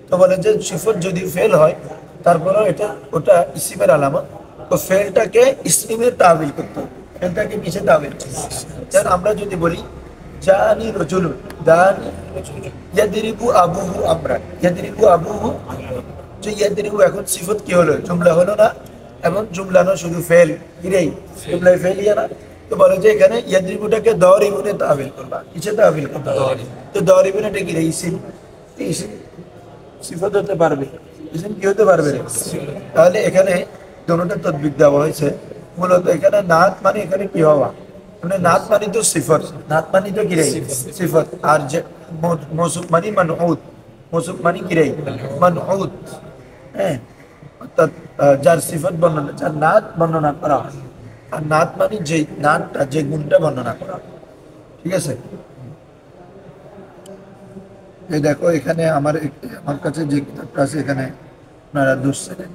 তো বলে যে সিফত যদি ফেল হয় তারপরেও এটা ওটা ইসিমের আলামত, তো ফেলটাকে ইসমিমের তাবিল করতে হবে, ফেলটাকে কিসে তাবিল করতে হবে। যেমন আমরা যদি বলি জানি রজুলুন, দানি ইয়াদরিবু আবুহু আমরান, ইয়াদরিবু আবুহু, যে ইয়াদরিবু এখন সিফত কি হলো জুমলা হলো না, এবং জুমলা না শুধু ফেল, কিরেই জুমলায় ফেলিয়া না। তো বলে যে এখানে ইয়াদরিবুটাকে দরিবুনে তাবিল করবা, কিসে তাবিল করতে হবে, তো দরিবুনেটা কি রে ইসিম, ইসিম সিফত হতে পারবে, ইসিম কি হতে পারবে রে। তাহলে এখানে দোনোটা তদবিক দেওয়া হয়েছে। মূলত এখানে নাত মানে এখানে কি হওয়া, মানে নাত মানে তো সিফত, নাত মানে তো কি রে সিফত, আর যে মৌসুফ মানে মানউত, মৌসুফ মানে কি রে মানউত। হ্যাঁ অর্থাৎ যার সিফত বর্ণনা, যার নাত বর্ণনা করা হয়, আর নাত মানে যে নাতটা যে গুণটা বর্ণনা করা হয়। ঠিক আছে, এই দেখো এখানে আমার কাছে যে কিতাবটা আছে এখানে আপনারা দুঃসেন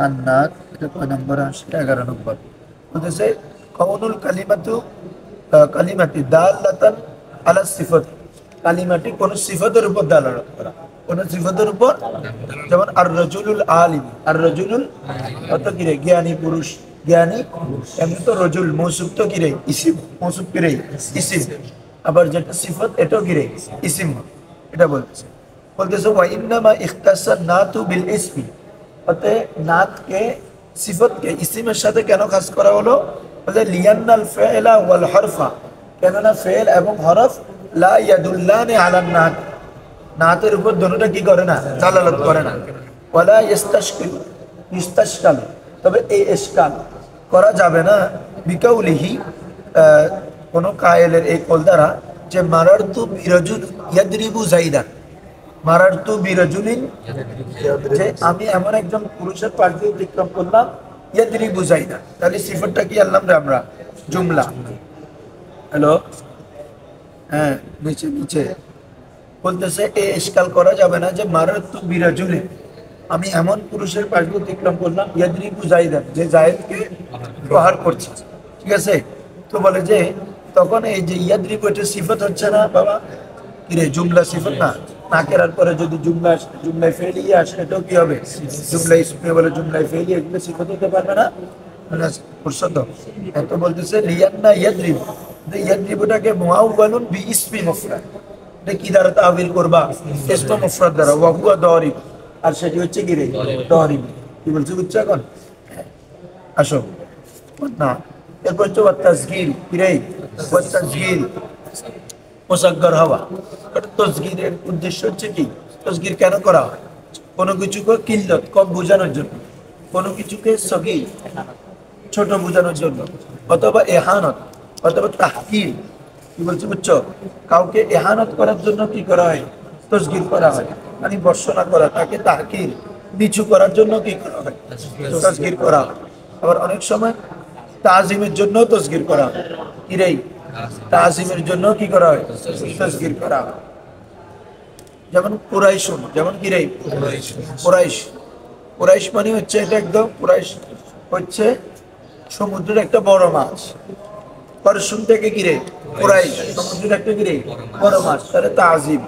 আর নাত, এটা কয় নম্বর আসে 11 নম্বর, বলতেছে কওনুল কালিমাতু কালিমাতি দাল্লাতান আলা সিফাত, কালিমাটি কোন সিফাতের উপর দালালত করা, কোন সিফাতের উপর। যেমন আর রজুলুল আলিম, আর রজুলুল অত কি রে জ্ঞানী পুরুষ, জ্ঞানী, এমনি তো রজুল মৌসুফ তো কি রে ইসিম, মৌসুফ কি রে ইসিম, আবার যেটা সিফাত এটাও কি রে ইসিম, এটা বলতেছে। বলতেছে ওয়া ইন্নামা ইখতাসা নাতু বিল ইসমি, অতএব নাতকে সিফতকে ইসিমের সাথে কেন খাস করা হলো, বলে লিয়ান্নাল ফি'লা ওয়াল হরফা, কেননা ফেল এবং হরফ লা ইয়াদুল্লানি আলান নাত, নাতের উপর দোনোটা কি করে না দালালত করে না। ওয়ালা ইস্তাশকিল, ইস্তাশকাল, তবে এই ইশকাল করা যাবে না বিকাউলিহি, কোন কায়েলের এই কল দ্বারা, যে মারারতু বিরাজুল ইয়াদরিবু জাইদান, মারারতু বিরাজুলিন, যে আমি এমন একজন পুরুষের পাশ দিয়ে অতিক্রম করলাম, ইয়াদরিবু জাইদান, তাহলে সিফাতটা কি আনলাম রে আমরা জুমলা। হ্যালো, হ্যাঁ নিচে নিচে বলতেছে এ ইশকাল করা যাবে না যে মারারতু বিরাজুলিন, আমি এমন পুরুষের পাশ দিয়ে অতিক্রম করলাম, ইয়াদরিবু জাইদান, যে জায়েদকে প্রহার করছে। ঠিক আছে, তো বলে যে তখন এই যে ইয়াদরিবু এটা সিফাত হচ্ছে না বাবা, কিরে জুমলা সিফাত না, নাকেরার পরে যদি জুমলায় ফেলিয়ে আসে এটাও কি হবে জুমলা ইসমে, বলে জুমলায় ফেলিয়ে এগুলো সিফাত হতে পারবে না। পরিষদ এত বলতেছে লিয়ান্না ইয়াদরিবু, ইয়াদরিবুটাকে মুআওয়ালুন বি ইসমি মুফরাদ, এটা কি দ্বারা তাবিল করবা ইসমে মুফরাদ দ্বারা, ওয়া হুয়া দারিব, আর সেটি হচ্ছে কি রে দারিব। কি বলছে বুঝছো এখন, আসো না। এরপর হচ্ছে ওয়া তাসগীর, কি রে ওয়া তাসগীর মুসাগ্গার হওয়া। তাসগীরের উদ্দেশ্য হচ্ছে কি, তাসগীর কেন করা হয়, কোনো কিছুকে কিল্লত কম বোঝানোর জন্য, কোনো কিছুকে সগীর ছোট বোঝানোর জন্য, অথবা এহানত, অথবা তাহকির। কি বলছে বুঝছো, কাউকে এহানত করার জন্য কি করা হয় তাসগীর করা হয়, মানে বর্ষনা করা, তাকে তাহকির নিচু করার জন্য কি করা হয় তাসগীর করা হয়। আবার অনেক সময় তাজিমের জন্য তাসগীর করা হয়, কি রে তাজিমের জন্য কি করা হয় তাসগীর করা হয়। যেমন কুরাইশুন, যেমন কি রে কুরাইশ, কুরাইশ মানে হচ্ছে এটা একদম, কুরাইশ হচ্ছে সমুদ্রের একটা বড় মাছ, পরশুন থেকে কিরে কুরাইশ সমুদ্রের একটা কিরে বড় মাছ, তাহলে তাজিম।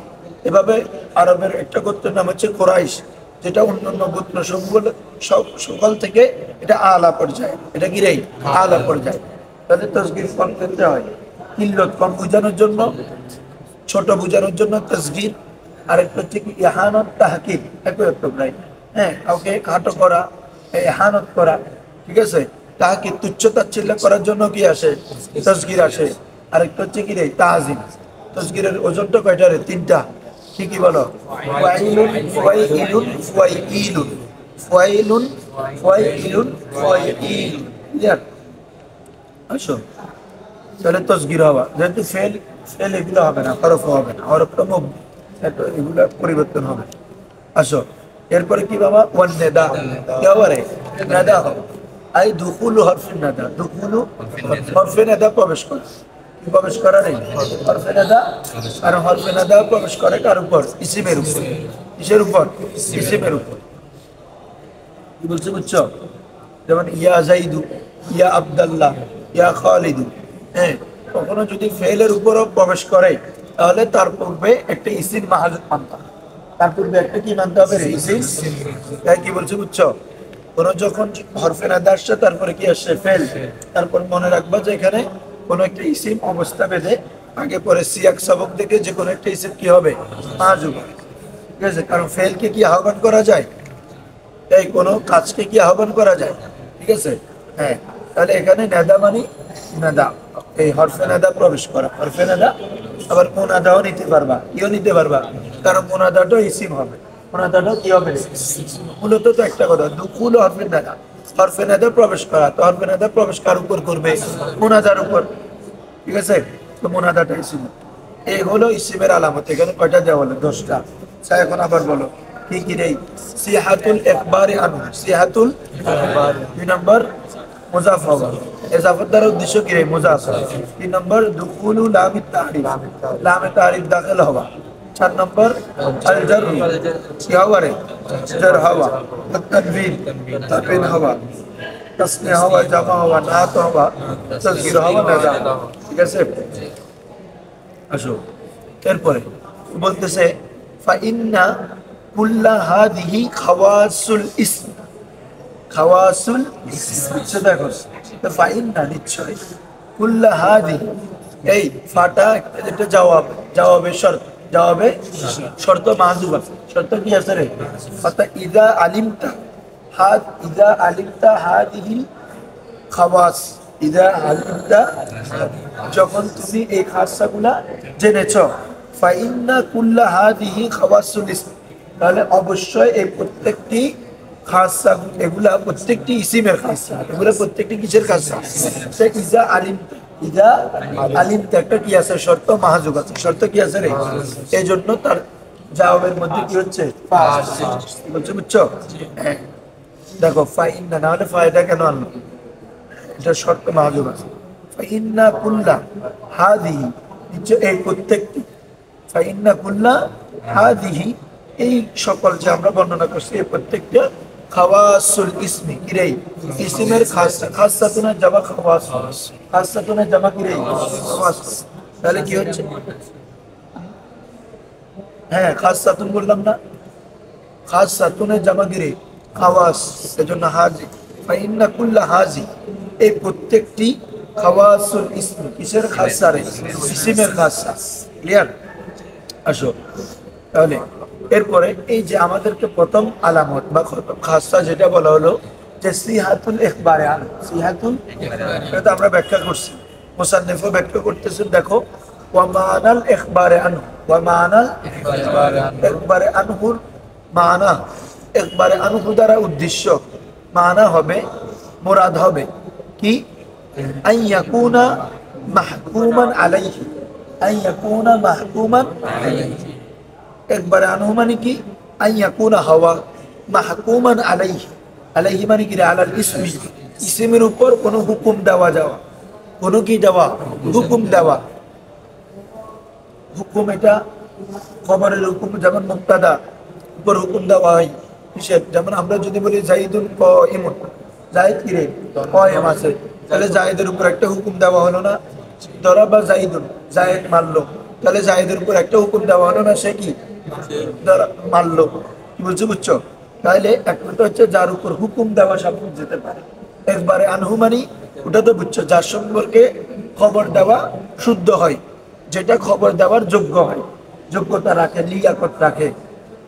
এভাবে আরবের একটা গোত্রের নাম হচ্ছে কুরাইশ, যেটা অন্যান্য গোত্র সকল থেকে এটা আলা পর্যায়ে, এটা কিরে আলা পর্যায়ে। তাহলে তাসগীর কম করতে হয় কিল্লত কম বোঝানোর জন্য, ছোট বোঝানোর জন্য তাসগীর, আরেকটা হচ্ছে কি ইহানত তাহকির, একই অর্থ প্রায়। হ্যাঁ, কাউকে খাটো করা, ইহানত করা, ঠিক আছে। তাহকির তুচ্ছ তাচ্ছিল্য করার জন্য কি আসে? তাসগীর আসে। আরেকটা হচ্ছে কি রে তাজিম। তাসগীরের ওজনটা কয়টা রে? তিনটা। কি কি বলো? ফাইলুন, ফাইলুন, ফাইলুন, ফাইলুন, ফাইলুন, ফাইলুন। ক্লিয়ার? আসো, তাহলে তসগির হওয়া, যেহেতু ফেল, ফেল এগুলো হবে না, হরফ হবে না, হরফটা এগুলো পরিবর্তন হবে। আসো, এরপরে কি বাবা? ওয়ান নেদা, কি হবে রে? নেদা হবে। আই দুকুলু হরফে নেদা, দুকুলু হরফে নেদা, প্রবেশ করে। কি প্রবেশ করা নেই? হরফে নেদা। আর হরফে নেদা প্রবেশ করে কার উপর? ইসিমের উপর। কিসের উপর? ইসিমের উপর। কি বলছে বুঝছো? যেমন ইয়া জাইদু, ইয়া আব্দাল্লাহ, ইয়া খালিদু। হ্যাঁ, কখনো যদি ফেলের উপরও প্রবেশ করে তাহলে তার পূর্বে একটা ইসিম মাহাজুদ মানতে হবে। তার পূর্বে একটা কি মানতে হবে রে? ইসিম। তাই কি বলছে বুঝছো? কোন যখন হরফে নাদা আসছে তারপরে কি আসছে? ফেল। তারপর মনে রাখবা যে এখানে কোন একটা ইসিম অবস্থা বেঁধে আগে পরে সিয়াক সবক থেকে যে কোনো একটা ইসিম কি হবে? মাহাজুদ। ঠিক আছে, কারণ ফেলকে কি আহ্বান করা যায়? এই কোনো কাজকে কি আহ্বান করা যায়? ঠিক আছে, হ্যাঁ। তাহলে এখানে নেদা মানে নেদা, এই হরফে নেদা প্রবেশ করা, হরফে নেদা। আবার মুনাদাও নিতে পারবা, ইও নিতে পারবা, কারণ মুনাদাটাও ইসিম হবে, মুনাদাটাও কি হবে? মূলত তো একটা কথা, দুকুল হরফে নেদা, হরফে নেদা প্রবেশ করা। তো হরফে নেদা প্রবেশ কার উপর করবে? মুনাদার উপর। ঠিক আছে, তো মুনাদাটা ইসিম। এই হলো ইসিমের আলামত। এখানে কয়টা দেওয়া হলো? 10টা। আচ্ছা, এখন আবার বলো কি কি রে? সিহাতুল ইখবারি আনহু, সিহাতুল ইখবারি। 2 নম্বর মুজাফ হওয়া, ইজাফাত দ্বারা উদ্দেশ্য কি রে? মুজাফ। 3 নম্বর দুখুলু লাম তারিফ, লাম তারিফ দাখিল হওয়া। 4 নম্বর আল জার, কি হওয়া রে? জার হওয়া। তানবিন, তানবিন হওয়া। তাসনিয়া হওয়া, জামা হওয়া, নাত হওয়া, তাসগীর হওয়া, নাদা। ঠিক আছে, আসো। এরপরে বলতেছে ফাইন্না কুল্লা হাদিহি খাওয়াসুল ইসম, খাওয়াসুল ইসম। দেখো, তো ফাইন্না নিশ্চয়, কুল্লা হাদিহি, এই ফাটা এটা জবাব, জবাবের শর্ত, জবাবে শর্ত মাহজুব আছে। শর্ত কি আছে রে? অর্থাৎ ইদা আলিমতা হাদ, ইদা আলিমতা হাদিহি খাওয়াস, ইদা আলিমতা, যখন তুমি এই খাসাগুলা জেনেছ, ফাইন্না কুল্লা হাদিহি খাওয়াসুল ইসম, তাহলে অবশ্যই এই প্রত্যেকটি খাসা, এগুলা প্রত্যেকটি ইসিমের খাসা, এগুলা প্রত্যেকটি কিসের খাসা? সে ইজা আলিম, ইজা আলিম একটা কি আছে? শর্ত মাহজুব আছে। শর্ত কি আছে রে? এই জন্য তার জবাবের মধ্যে কি হচ্ছে? বলছে, বুঝছো? হ্যাঁ, দেখো ফাইন্না না হলে ফায়দা কেন আনলো? এটা শর্ত মাহজুব আছে। ফাইন্না কুল্লা হাদিহি, নিশ্চয় এই প্রত্যেকটি, ফাইন্না কুল্লা হাদিহি, এই সকল যে আমরা বর্ণনা করছি এই প্রত্যেকটা খাওয়াসুল ইসমি, কিরে ইসমের খাসা, খাসাতুনা জামা খাওয়াস, খাসাতুনা জামা কিরে খাওয়াস। তাহলে কি হচ্ছে? হ্যাঁ, খাসাতুন বললাম না, খাসাতুনা জামা কিরে খাওয়াস, এজন্য হাজি। ফাইন্না কুল্লা হাজি, এই প্রত্যেকটি খাওয়াসুল ইসমি, কিসের খাসা রে? ইসমের খাসা। ক্লিয়ার? আসো, তাহলে এরপরে এই যে আমাদেরকে প্রথম আলামত বা খাসা যেটা বলা হলো যে সিহাতুল ইখবারে আন, সিহাতুল, এটা আমরা ব্যাখ্যা করছি, মুসান্নিফও ব্যাখ্যা করতেছেন। দেখো, ওয়া মানাল ইখবারে আন, ওয়া মানাল ইখবারে আনহুর মানা, ইখবারে আনহু দ্বারা উদ্দেশ্য, মানা হবে, মুরাদ হবে কি? আন ইয়াকুনা মাহকুমান আলাইহি, আন ইয়াকুনা মাহকুমান আলাইহি। একবারে আনহু মানে কি? আইয়াকুনা হাওয়া মাহকুমান আলাইহি, আলাইহি মানে কি? আলাল ইসমি, ইসমের উপর কোনো হুকুম দেওয়া যাওয়া, কোনো কি দেওয়া? হুকুম দেওয়া। হুকুম এটা খবরের হুকুম, যেমন মুক্তাদা উপর হুকুম দেওয়া হয় কিসের? যেমন আমরা যদি বলি জাইদুন কাইমুন, জায়েদ কি রে? কায়েম আছে, তাহলে জায়েদের উপর একটা হুকুম দেওয়া হলো না? দরাবা জাইদুন, জায়েদ মারলো, তাহলে জায়েদের উপর একটা হুকুম দেওয়া হলো না? সে কি মারলো। কি বলছো? বুঝছো? তাহলে একটা হচ্ছে যার উপর হুকুম দেওয়া শব্দ যেতে পারে। একবারে আনহু মানি ওটা তো বুঝছো, যার সম্পর্কে খবর দেওয়া শুদ্ধ হয়, যেটা খবর দেওয়ার যোগ্য হয়, যোগ্যতা রাখে, লিয়াকত রাখে।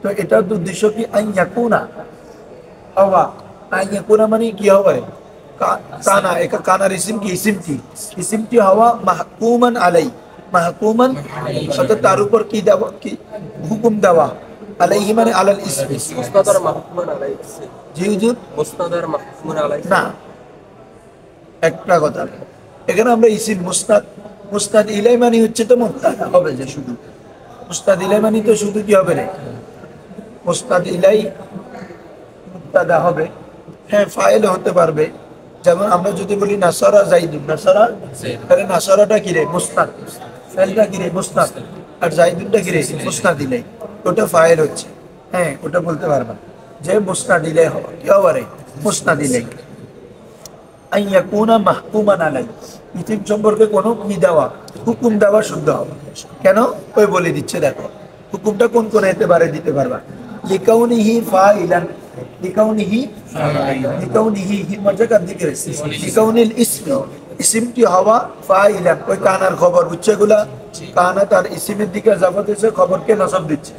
তো এটার উদ্দেশ্য কি আইয়াকুনা হওয়া। আইয়াকুনা মানে কি হবে? কানা, একা কানার ইসিম কি? ইসিমটি হওয়া মাহকুমান আলাই, মাহকুমান অর্থাৎ তার উপর কি দেওয়া, কি হুকুম দেওয়া, আলাইহি মানে আলাল ইসমি। মুস্তাদার মাহকুমান আলাইহি। জি হুজুর। মুস্তাদার মাহকুমান আলাইহি না, একটা কথা, এখানে আমরা ইসিম মুস্তাদ, মুস্তাদ ইলাই মানে হচ্ছে তো মুবতাদা হবে, যে শুধু মুস্তাদ ইলাই মানে তো শুধু কি হবে রে? মুস্তাদ ইলাই মুবতাদা হবে। হ্যাঁ, ফাইল হতে পারবে। যেমন আমরা যদি বলি নাসারা জাইদুন, নাসারা, তাহলে নাসারাটা কি রে? মুস্তাদ। ফাইলটা কি রে? মুস্তাদ। আর জাইদুনটা কি রে? মুস্তাদ ইলাই। ওটা ফাইল হচ্ছে। হ্যাঁ, ওটা বলতে পারবা যে মুস্তাদ ইলাই হবে, কি হবে রে? মুস্তাদ ইলাই। আইয়াকুনা মাহকুমান আলাই, ইতিম সম্পর্কে কোনো কি দেওয়া, হুকুম দেওয়া শুদ্ধ হবে। কেন? ওই বলে দিচ্ছে, দেখো হুকুমটা কোন কোন এতেবারে দিতে পারবা। লিকাউনিহি ফাইলান, লিকাউনিহি, লিকাউনিহি হি মর্যাদার দিকে, লিকাউনিল ইসমি, ইসিমটি হওয়া ফাইলান, ওই কানার খবর বুঝছে গুলা, কানা তার ইসিমের দিকে জাফত হয়েছে, খবরকে নসব দিচ্ছে।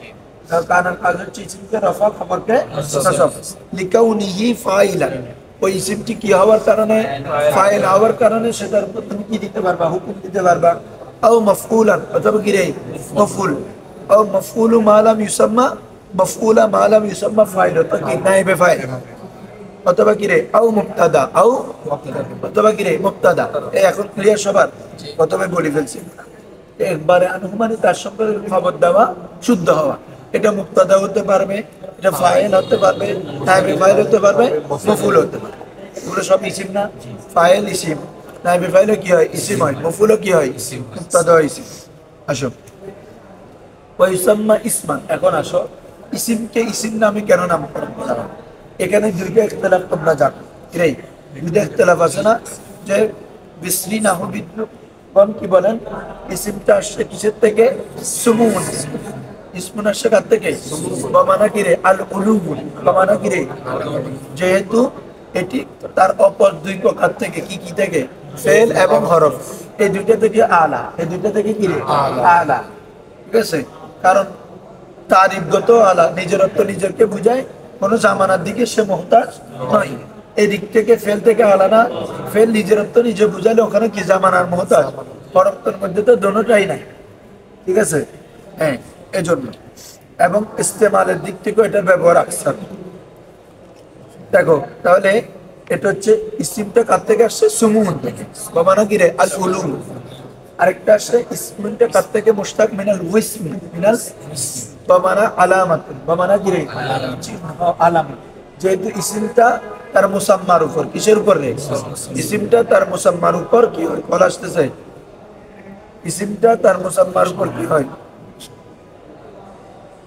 কানার কাজ হচ্ছে ইসিমকে রফা, খবরকে নসব। লিকাউনিহি ফাইলান, ওই ইসিমটি কি হওয়ার কারণে, ফাইল হওয়ার কারণে সেটার উপর তুমি কি দিতে পারবা, হুকুম দিতে পারবা। আও মাফউলান, অথবা কি রে? মাফউল। আও মাফউলু মা লাম ইউসাম্মা, মাফউলা মা লাম ইউসাম্মা ফাইল, অর্থাৎ কি নাইবে ফাইল। অথবা কি রে? আও মুবতাদা, আও অথবা কি রে? মুবতাদা। এই এখন ক্লিয়ার সবার? প্রথমে বলে ফেলছি, একবারে আনুমানিক তার সম্পর্কে খবর দেওয়া, শুদ্ধ হওয়া। এটা মুবতাদা হতে পারবে, এটা ফাইল হতে পারবে, নাইবে ফাইল হতে পারবে, মফুল হতে পারবে। এগুলো সব ইসিম না? ফাইল ইসিম, নাইবে ফাইলও কি হয়? ইসিম হয়, মফুলও কি হয়? মুবতাদা হয়, ইসিম। আসো ওয়াইসাম্মা ইসমান, এখন আসো ইসিমকে ইসিম নামে কেন নামকরণ করা হয়? এখানে দুইটা ইখতিলাফ তোমরা জানো, রে দুইটা ইখতিলাফ আছে না? যে বিসরি নাহবিদগণ কি বলেন, ইসিমটা আসছে কিসের থেকে? সুমুন। ইসমুন আসছে কার থেকে? বমানা কি রে? আল উলুমুন, বমানা কি রে? যেহেতু এটি তার অপর দুই প্রকার থেকে, কি কি থেকে? ফেল এবং হরফ। এই দুইটা থেকে আলা, এই দুইটা থেকে কি রে? আলা। ঠিক আছে? কারণ তারিফগত আলা, নিজেরত্ব নিজেরকে বুঝায়, কোন জামানার দিকে সে মোহতাজ নয়। এই দিক থেকে ফেল থেকে আলা না, ফেল নিজেরত্ব নিজে বুঝালে ওখানে কি জামানার মোহতাজ, হরফের মধ্যে তো দোনোটাই নাই। ঠিক আছে? হ্যাঁ, এজন্য। এবং ইস্তেমালের দিক থেকে এটার ব্যবহার আকসার। দেখো তাহলে এটা হচ্ছে ইসিমটা কার থেকে আসছে? সুমুন থেকে, বামানা কি রে? আল উলুম। আরেকটা আসছে ইসমুনটা কার থেকে? মুশতাক মিনাল ওয়াসমি, মিনাল বামানা আলামাত, বামানা কি রে? আলামাত। যেহেতু ইসিমটা তার মুসাম্মার উপর, কিসের উপর রে? ইসিমটা তার মুসাম্মার উপর কি হয়? বলা আসতেছে, ইসিমটা তার মুসাম্মার উপর কি হয়?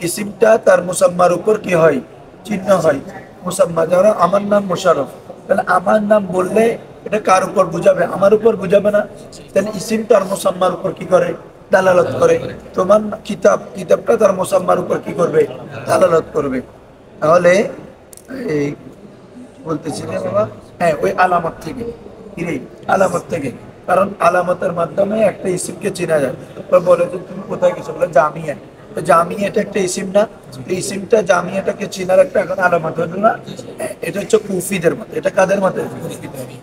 ইসিমটা তার মুসাম্মার উপর কি হয়? চিহ্ন হয়। মুসাম্মা, যেমন আমার নাম মোশাররফ, তাহলে আমার নাম বললে এটা কার উপর বুঝাবে? আমার উপর বুঝাবে না। তাহলে ইসিম তার মুসাম্মার উপর কি করে? দালালত করে। তোমার কিতাব, কিতাবটা তার মুসাম্মার উপর কি করবে? দালালত করবে। তাহলে এই বলতেছি না বাবা, হ্যাঁ ওই আলামত থেকে, কি রে? আলামত থেকে। কারণ আলামতের মাধ্যমে একটা ইসিমকে চেনা যায়। বলে যে তুমি কোথায় গেছো? বলে জামিয়া। তো জামিয়া এটা একটা ইসিম না? এই ইসিমটা জামিয়াটাকে চেনার একটা এখন আলামত হলো না? এটা হচ্ছে কুফিদের মতে। এটা কাদের মতে?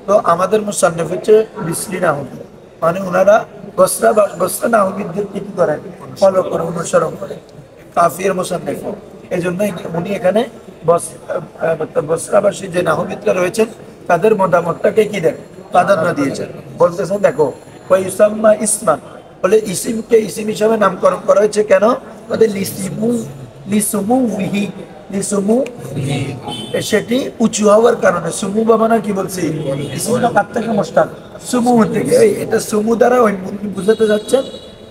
তো আমাদের মুসান্নিফ হচ্ছে বিসরি নাহবী, মানে ওনারা বসরা নাহবীদের কি করেন? ফলো করে, অনুসরণ করে। কাফির মুসান্নিফ, এই জন্য উনি এখানে বসরাবাসী যে নাহবিদরা রয়েছেন তাদের মতামতটাকে কি দেন? প্রাধান্য দিয়েছেন। বলতেছেন দেখো, ওয়াইসাম্মা ইসমান, বলে ইসিমকে ইসিম হিসাবে নামকরণ করা হয়েছে কেন? তাদের লিসুমুহি, লিসুমু, সেটি উঁচু হওয়ার কারণে। সুমু বাবানা কি বলছি? ইসিমটা কার থেকে? মুশতাক, সুমু থেকে। এটা সুমু দ্বারা ওই বুঝাতে যাচ্ছেন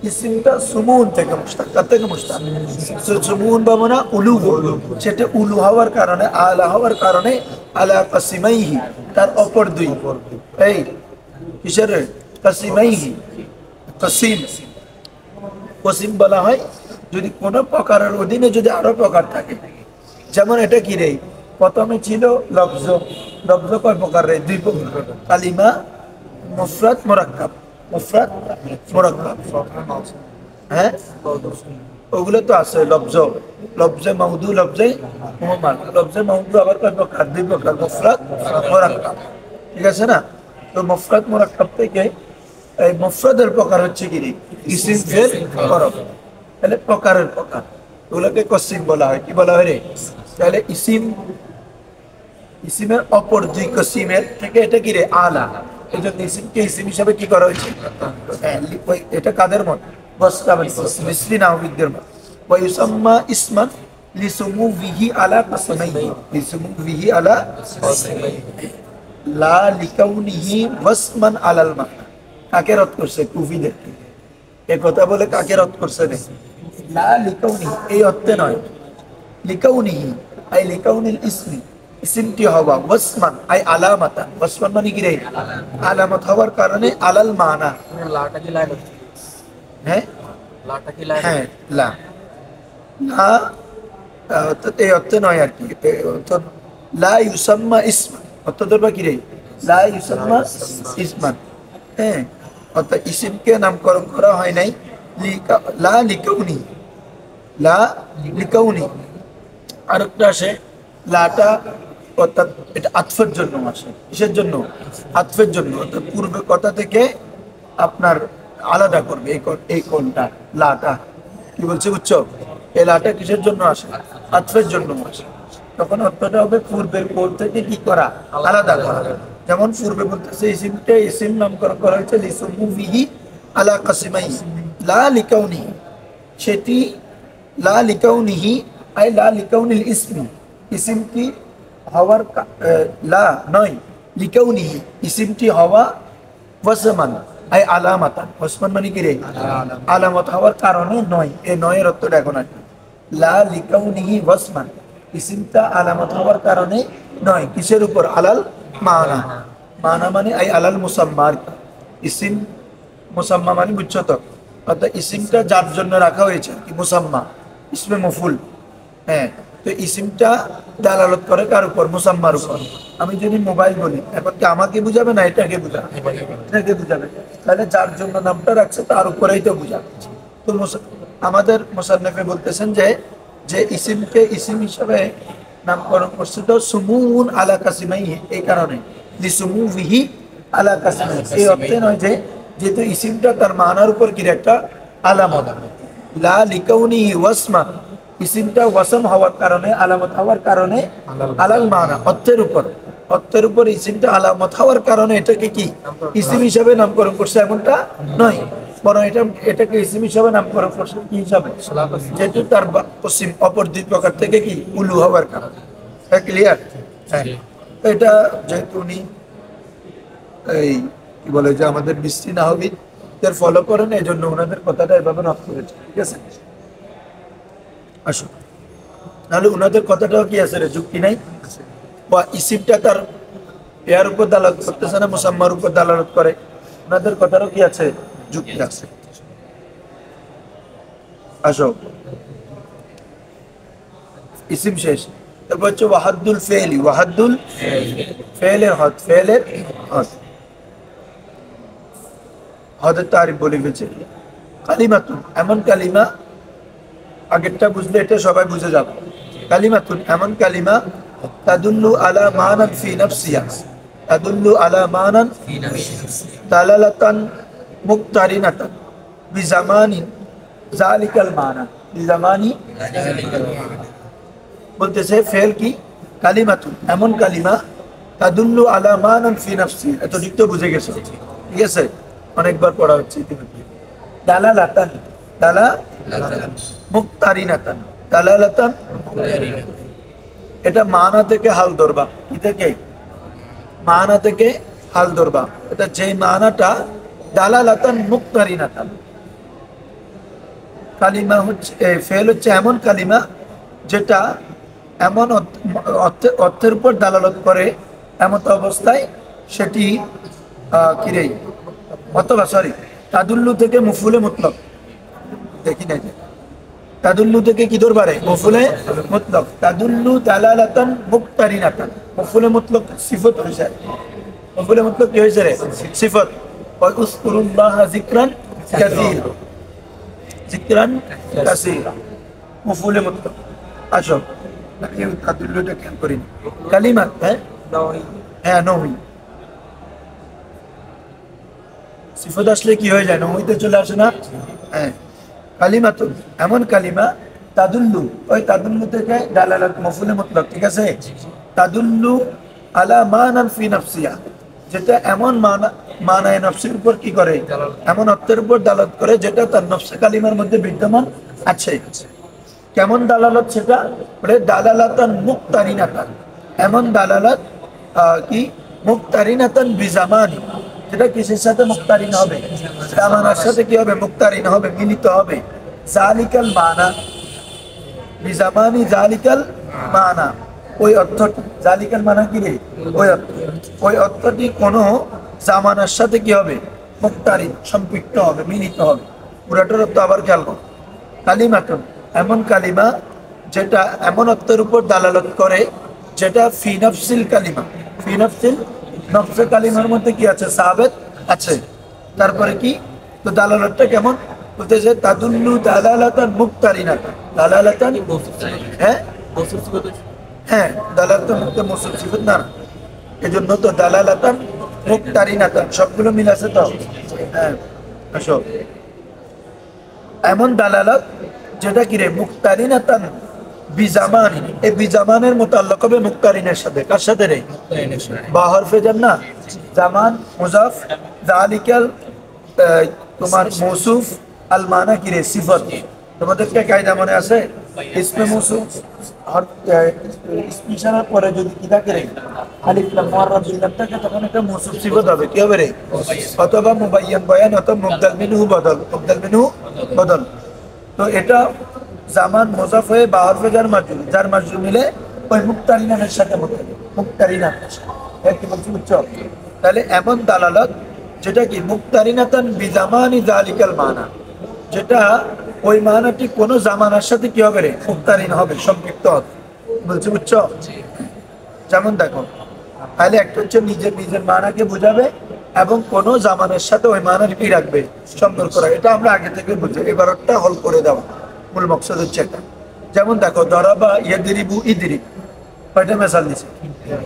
ইসিমটা সুমুন থেকে মুশতাক। কার থেকে মুশতাক? সুমুন বাবানা উলু, সেটা উলু হওয়ার কারণে, আলা হওয়ার কারণে, আলা কাসিমাইহি, তার অপর দুই, এই কিসের? কাসিমাইহি, কাসিম, কসিম বলা হয় যদি কোনো প্রকারের অধীনে যদি আরো প্রকার থাকে। যেমন এটা কি রে? প্রথমে ছিল লফজ, লফজ কয় প্রকার রে? দুই প্রকার, কালিমা, মুফরাদ, মুরাক্কাব। মুফরাদ, মুরাক্কাব। হ্যাঁ মওদু ওগুলো তো আছে লফজ, লফজে মাউদু, লফজে মুহাম্মাল। লফজে মাউদু আবার কয় প্রকার? দুই প্রকার, মুফরাদ মুরাক্কাব। ঠিক আছে না? তো মুফরাদ মুরাক্কাব থেকে এই মুফরাদের প্রকার হচ্ছে কি রে? ইসিম ফেল হরফ। তাহলে প্রকারের প্রকার ওগুলোকে কসিম বলা হয়। কি বলা হয় রে? তাহলে ইসিম, ইসিমের অপর দুই কসিমের থেকে এটা কি রে? আলা। এই জন্য ইসিমকে ইসিম হিসাবে কি করা হয়েছে? হ্যাঁ, এটা কাদের মত? মিসরি নাহবিদদের মত। ওয়া ইউসাম্মা ইসমান লিসুমুভিহি আলা কসমাইহি, লিসুমুভিহি আলা লা লিকাউনিহি ওয়াসমান আলাল মা। কাকে রদ করছে? কুফিদেরকে। এই কথা বলে কাকে রদ করছে রে? লা লিকাউনিহি, এই অর্থে নয়। লিকাউনিহি আই লিকাউনিল ইসমি, ইসিমটি হওয়া, ওয়াসমান আই আলামাতা, ওয়াসমান মানে কি রে? আলামত হওয়ার কারণে, আলাল মানা। লাটা কি লাইন হচ্ছে? হ্যাঁ লাটা কি লাইন? হ্যাঁ, লা লা অর্থাৎ এই অর্থে নয় আর কি। অর্থাৎ লা ইউসাম্মা ইসমান, অর্থ ধরবা কি রে? লা ইউসাম্মা ইসমান। হ্যাঁ, অর্থাৎ ইসিমকে নামকরণ করা হয় নাই লা লিকাউনি, লা লিকাউনি। আরেকটা আসে লাটা, অর্থাৎ এটা আতফের জন্য আসে। কিসের জন্য? আতফের জন্য। অর্থাৎ পূর্বে কথা থেকে আপনার আলাদা করবে এই কোনটা লাটা। কি বলছে বুঝছো? এই লাটা কিসের জন্য আসে? আতফের জন্য আসে। তখন অর্থটা হবে পূর্বের কোন থেকে কি করা? আলাদা করা। যেমন পূর্বে বলতেছে ইসিমটা, ইসিম নামকরণ করা হয়েছে লিসুমুভিহি আলা কাসিমাই লা লিকাউনি, সেটি লা লিকাউনিহি আই লা লিকাউনিল ইসমি, ইসিমটি হওয়ার লা নয়, লিকাউনিহি ইসিমটি হওয়া, ওয়াসমান আই আলামাতান, ওয়াসমান মানে কি রে? আলামত হওয়ার কারণে নয়। এই নয়ের অর্থটা এখন আসবে। লা লিকাউনিহি ওয়াসমান, ইসিমটা আলামত হওয়ার কারণে নয়। কিসের উপর? আলাল মানা। মানা মানে I Alal Musamma. ESIM Musamma মানে বুঝছো তো? অর্থাৎ ইসিমটা যার জন্য রাখা হয়েছে কি? মুসাম্মা, ইসমে মফুল। হ্যাঁ, তো ইসিমটা দালালত করে কার উপর? মুসাম্মার উপর। আমি যদি মোবাইল বলি, এখন কি আমাকে বুঝাবে না এটাকে বুঝাবে? এটাকে বুঝাবে। তাহলে যার জন্য নামটা রাখছে তার উপরেই তো বুঝাবে। তো আমাদের মুসান্নিফে বলতেছেন যে যে ইসিমকে ইসিম হিসাবে নামকরণ করছে তো সুমুন আলা কাসিমাই, এই কারণে লিসুমুভিহি আলা কাসিমাই। এই অর্থে নয় যে যেহেতু ইসিমটা তার মানার উপর কি একটা আলামত। লা লিকাউনিহি ওয়াসমান, ইসিমটা ওয়াসম হওয়ার কারণে, আলামত হওয়ার কারণে, আলাল মানা অর্থের উপর, অর্থের উপর ইসিমটা আলামত হওয়ার কারণে এটাকে কি ইসিম হিসাবে নামকরণ করছে এমনটা নয়, বরং এটাকে ইসিম হিসাবে নামকরণ করছে কি হিসাবে? যেহেতু তার পশ্চিম অপর দুই প্রকার থেকে কি উলু হওয়ার কারণে। ক্লিয়ার? হ্যাঁ, এটা যেহেতু উনি এই কি বলে যে আমাদের মিস্ত্রি নাহবিদের ফলো করেন, এই জন্য ওনাদের কথাটা এভাবে নক করেছে। ঠিক আছে, আসুন। নাহলে ওনাদের কথাটাও কি আছে রে? যুক্তি নাই। বা ইসিমটা তার এর উপর দালালত করতেছে না, মুসাম্মার উপর দালালত করে, ওনাদের কথারও কি আছে? যুক্তি আছে। আসো, ইসিম শেষ। তারপর হচ্ছে ওয়াহাদুল ফেলি, ওয়াহাদুল ফেলের হদ, ফেলের হদ, হদের তারিফ বলে গেছে। কালিমাতুন এমন কালিমা, আগেরটা বুঝলে এটা সবাই বুঝে যাবে। কালিমাতুন এমন কালিমা, তাদুল্লু আলা মানান ফি নাফসিহা, তাদুল্লু আলা মানান দালালাতান মুক্তারিনাতান বিজামানিন যালিকাল মানা, বিজামানি। বলতেছে ফেল কি? কালিমাতুন এমন কালিমা, তাদুল্লু আলা মানান ফি নাফসিহা, এত ঠিক তো বুঝে গেছে? ঠিক আছে, অনেকবার পড়া হচ্ছে ইতিমধ্যে। দালালাতান, দালালাতান মুক্তারিনাতান, দালালাতান, এটা মানা থেকে হাল ধরবা। কি থেকে? মানা থেকে হাল ধরবা। এটা যে মানাটা দালালাতান মুক্তারিনাতান, কালিমা হচ্ছে ফেল হচ্ছে এমন কালিমা যেটা এমন অর্থের উপর দালালত করে, এমন অবস্থায় সেটি কিরে, অথবা সরি তাদুল্লু থেকে মুফুলে মুতলক, দেখি না, তাদুল্লু থেকে কি ধরবারে? মফুলে মুতলক। তাদুল্লু দালালাতান মুক্তারিনাতান, মফুলে মুতলক সিফত হয়েছে। মফুলে মুতলক কি হয়েছে রে? সিফত। ওয়া উযকুরুল্লাহা যিকরান কাসীরা, যিকরান কাসীরা মফউলে মুতলাক আসো এই তাদুল্লুটা খেয়াল করি কালিমাত নয় হ্যাঁ নহি সিফত আসলে কি হয়ে যায় নহিতে চলে আসে না হ্যাঁ কালিমাতুন এমন কালিমা তাদুল্লু ওই তাদুল্লু থেকে দালালাত মফউলে মুতলাক ঠিক আছে তাদুল্লু আলা মানান ফি নাফসিয়া যেটা এমন মানায় নফসের উপর কি করে এমন অর্থের উপর দালালত করে যেটা তার নফসে কালিমার মধ্যে বিদ্যমান আছে কেমন দালালত সেটা বলে দালালাতান মুক্তারিনাতান এমন দালালত কি মুক্তারিনাতান বিজামানি যেটা কিসের সাথে মুক্তারিন হবে জামানার সাথে কি হবে মুক্তারিন হবে মিলিত হবে জালিকাল মানা বিজামানি জালিকাল মানা ওই অর্থটি জালিকাল মানা কি রে ওই অর্থটি কোনো জামানার সাথে কি হবে মুক্তারিন সম্পৃক্ত হবে মিলিত হবে পুরাটার অর্থ আবার খেয়াল করো কালিমাতুন এমন কালিমা যেটা এমন অর্থের উপর দালালত করে যেটা ফি নাফসিল কালিমা ফি নাফসিল নফসে কালিমার মধ্যে কি আছে সাবেত আছে তারপরে কি তো দালালতটা কেমন বলতেছে তাদুল্লু দালালাতান মুক্তারিনাতান দালালাতান হ্যাঁ হ্যাঁ দালালাতান মুসল সিফাত না এজন্য তো দালালাতান মুক্তারিনাতান সবগুলো মিল আছে তো হ্যাঁ আসো এমন দালালত যেটা কি রে মুক্তারিনাতান বিজামানি এই বিজামানের মুতাল্লাক হবে মুক্তারিনের সাথে কার সাথে রে বা হরফে জান্না জামান মুজাফ জালিকাল তোমার মৌসুফ আল মানা কি রে সিফাত তোমাদের কি কায়দা মনে আছে ইসমে মৌসুফ ইসম ইশারার পরে যদি কি থাকে রে আলিফ লাম মুআররাব বিল্লাহ থাকে তখন একটা মৌসুফ সিফাত হবে কি হবে রে অথবা মুবায়্যান বয়ান অথবা মুবদাল মিনহু বদল তো এটা জামান মুজাফ হয়ে বা হরফে যার মাজরুর মিলে ওই মুক্তারিনানের সাথে মুক্তারিনা কি বলছি বুঝছো তাহলে এমন দালালত যেটা কি মুক্তারিনাতান বিজামানি জালিকাল মানা যেটা ওই মানাটি কোন জামানার সাথে কি হবে রে মুক্তারিন হবে সম্পৃক্ত হবে বলছি বুঝছো যেমন দেখো তাহলে একটা হচ্ছে নিজের মানাকে বোঝাবে এবং কোন জামানের সাথে ওই মানার কি রাখবে সম্পর্ক রাখবে এটা আমরা আগে থেকে বুঝি এবারটা হল করে দেওয়া মূল মকসদ হচ্ছে এটা যেমন দেখো দরাবা ইয়াদরিবু ইদরিব কয়টা মেসাল দিছে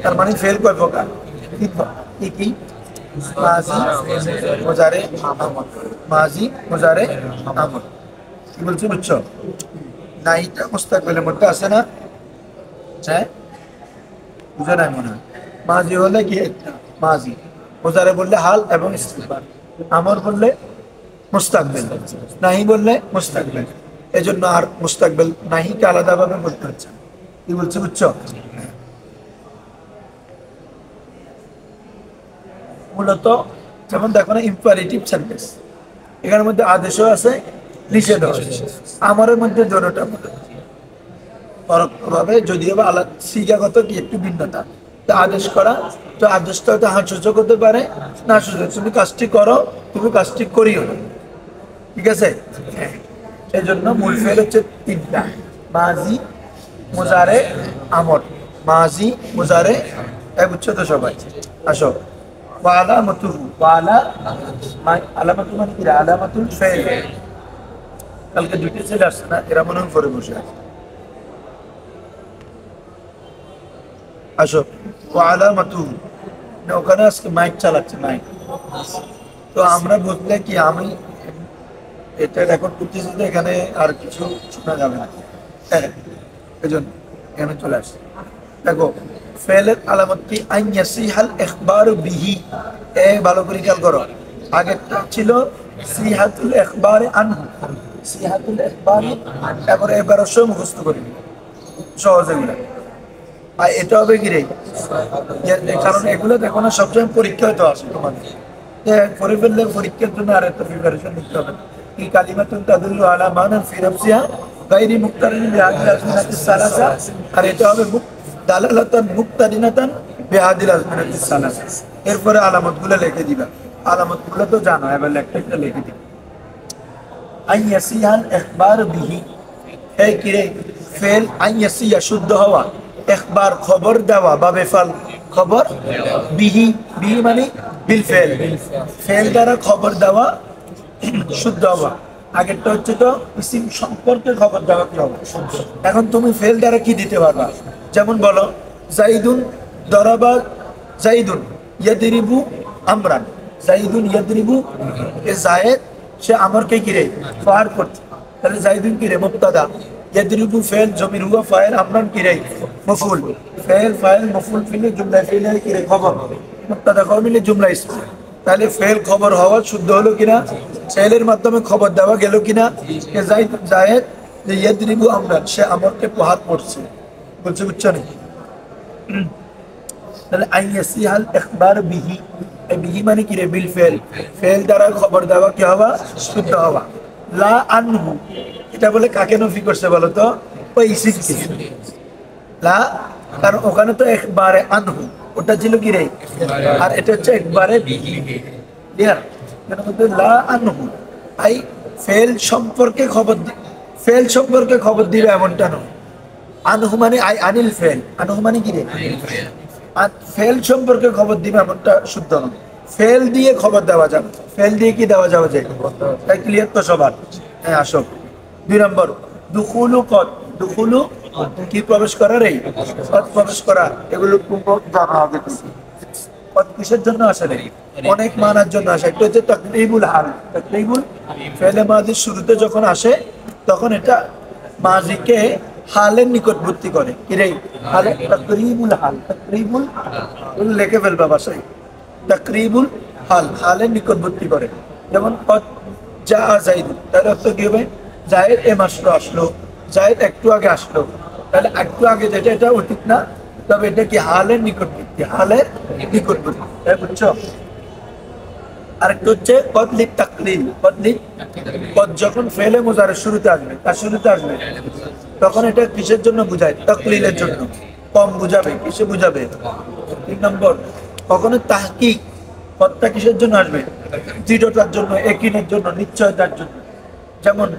তার মানে ফেল কয় প্রকার কি মাজি মুজারে আমর মাজি মুজারে আমর কি বলছি বুঝছো নাইটা মুস্তাকবিলের মধ্যে আছে না হ্যাঁ বুঝে নাই মনে হয় মাজি হলে কি একটা মাজি মুজারে বললে হাল এবং ইস্তিকবাল আমর বললে মুস্তাকবিল নাহি বললে মুস্তাকবিল এজন্য আর মুস্তাকবিল নাহিকে আলাদাভাবে বলতে হচ্ছে কি বলছি বুঝছো মূলত যেমন দেখো না ইম্পারেটিভ সেন্টেন্স এখানের মধ্যে আদেশও আছে নিষেধও আছে আমারের মধ্যে জোরটা পরোক্ষভাবে যদিও বা আলাদা সিগাগত কি একটু ভিন্নতা তো আদেশ করা তো আদেশটা হয়তো হ্যাঁ সূচক হতে পারে না সূচক তুমি কাজটি করো তুমি কাজটি করিও না ঠিক আছে এই জন্য মূল ফেল হচ্ছে তিনটা মাজি মুজারে আমর মাজি মুজারে বুঝছো তো সবাই আসো ওয়ালামাতুহু আলামাতু মানে কি আলামাতুল ফাইল কালকে দুটো ছেলে আসছে না এরা মনে হয় করে বসে আছে আসো ওয়ালামাতুহু ওখানে আজকে মাইক চালাচ্ছে মাইক তো আমরা বুঝলে কি আমি এটা রেকর্ড করতেছি যে এখানে আর কিছু শোনা যাবে না হ্যাঁ এই জন্য এখানে চলে আসছে দেখো ফেলের আলামত কি আন ইয়াসিহাল ইখবারু বিহি ভালো করে খেয়াল করো আগেরটা ছিল সিহাতুল ইখবারি আনহু সিহাতুল ইখবারি তারপরে এবার সব মুখস্থ করি সহজে গুলো আর এটা হবে কি রে কারণ এগুলো দেখো না সবসময় পরীক্ষা হয়তো আসে তোমাদের করে ফেললে পরীক্ষার জন্য আর একটা প্রিপারেশন নিতে হবে কি কালিমাতুন তাদুল্লু আলা মানান ফি নাফসিহা গায়রি মুক্তারিন বিহাদিল আজমিনাতিস সালাসা আর এটা হবে দালালাতান মুক্তারিনাতান বিহাদিল আজমিনাতিস সালাসা এরপরে আলামতগুলো লিখে দিবা আলামতগুলো তো জানো এবার একটা লিখে দিবা আন ইয়াসিহাল ইখবার বিহি এই কি রে ফেল আন ইয়াসিয়া শুদ্ধ হওয়া ইখবার খবর দেওয়া বা বেফাল খবর বিহি মানে বিল ফেল ফেল দ্বারা খবর দেওয়া শুদ্ধ হওয়া আগেরটা হচ্ছে তো ইসিম সম্পর্কে খবর দেওয়া কি হবে। এখন তুমি ফেল দ্বারা কি দিতে পারবা, যেমন বলো জাইদুন দরাবা জাইদুন ইয়াদরিবু আমরান, জাইদুন ইয়াদরিবু এ জায়েদ সে আমরকে কিরে ফার করছে, তাহলে জাইদুন কিরে মুবতাদা, ইয়াদরিবু ফেল জমির হুয়া ফাইল আমরান কিরে মফউল, ফেল ফাইল মফউল ফিলে জুমলা ফিলে কিরে খবর, মুবতাদা খবর মিলে জুমলা ইসম। তাহলে ফেল খবর হওয়া শুদ্ধ হলো কিনা, ফেলের মাধ্যমে খবর দেওয়া গেল কিনা, জায়েদ যে ইয়াদরিবু আমরান সে আমরকে প্রহার করছে বলছে, বুঝছো নাকি? তাহলে আইয়াসিহাল ইখবার বিহি, এই বিহি মানে কি রে, বিল ফেল, ফেল দ্বারা খবর দেওয়া কি হওয়া, শুদ্ধ হওয়া। লা আনহু এটা বলে কাকে নফি করছে বলো তো, ওই ইসিমকে। লা কারণ ওখানে তো একবারে আনহু ওটা ছিল কি রে, আর এটা হচ্ছে একবারে বিহি। ক্লিয়ার? এর মধ্যে লা আনহু আই ফেল সম্পর্কে খবর ফেল সম্পর্কে খবর দিবে এমনটা নয়। আনহু মানে আই আনিল ফেল, আনহু মানে কি রে, আর ফেল সম্পর্কে খবর দিবে এমনটা শুদ্ধ নয়। ফেল দিয়ে খবর দেওয়া যাবে, ফেল দিয়ে কি দেওয়া যাবে যায়, তাই ক্লিয়ার তো সবার? হ্যাঁ আসো। 2 নম্বর দুখুলু কদ, দুখুলু কি প্রবেশ করা রে, কদ প্রবেশ করা, এগুলো খুব জানা হবে। কদ কিসের জন্য আসে রে, অনেক মানার জন্য আসে। একটা হচ্ছে তাকরিবুল হাল, তাকরিবুল ফেলে মাদির শুরুতে যখন আসে তখন এটা মাজিকে হালের নিকটবর্তী করে কি রে, হালে তাকরিবুল হাল, তাকরিবুল লেখে ফেলবা বাসায়, তাকরিবুল হাল হালের নিকটবর্তী করে। যেমন কদ যা জাইদুন, তাহলে অর্থ কি হবে, জায়েদ এ মাত্র আসলো, জায়েদ একটু আগে আসলো। তাহলে একটু আগে যেটা এটা অতীত না, তবে এটা কি হালের নিকটবর্তী, হালের নিকটবর্তী, তাই বুঝছো? আরেকটা হচ্ছে কদলি তাকলিল, কদলি কদ যখন ফেলে মুজারের শুরুতে আসবে, তার শুরুতে আসবে তখন এটা কিসের জন্য বুঝায়, তাকলিলের জন্য, কম বুঝাবে, কিসে বুঝাবে। 3 নম্বর কখনো তাহকিক, কদটা কিসের জন্য আসবে, দৃঢ়তার জন্য, একিনের জন্য, নিশ্চয়তার জন্য। যেমন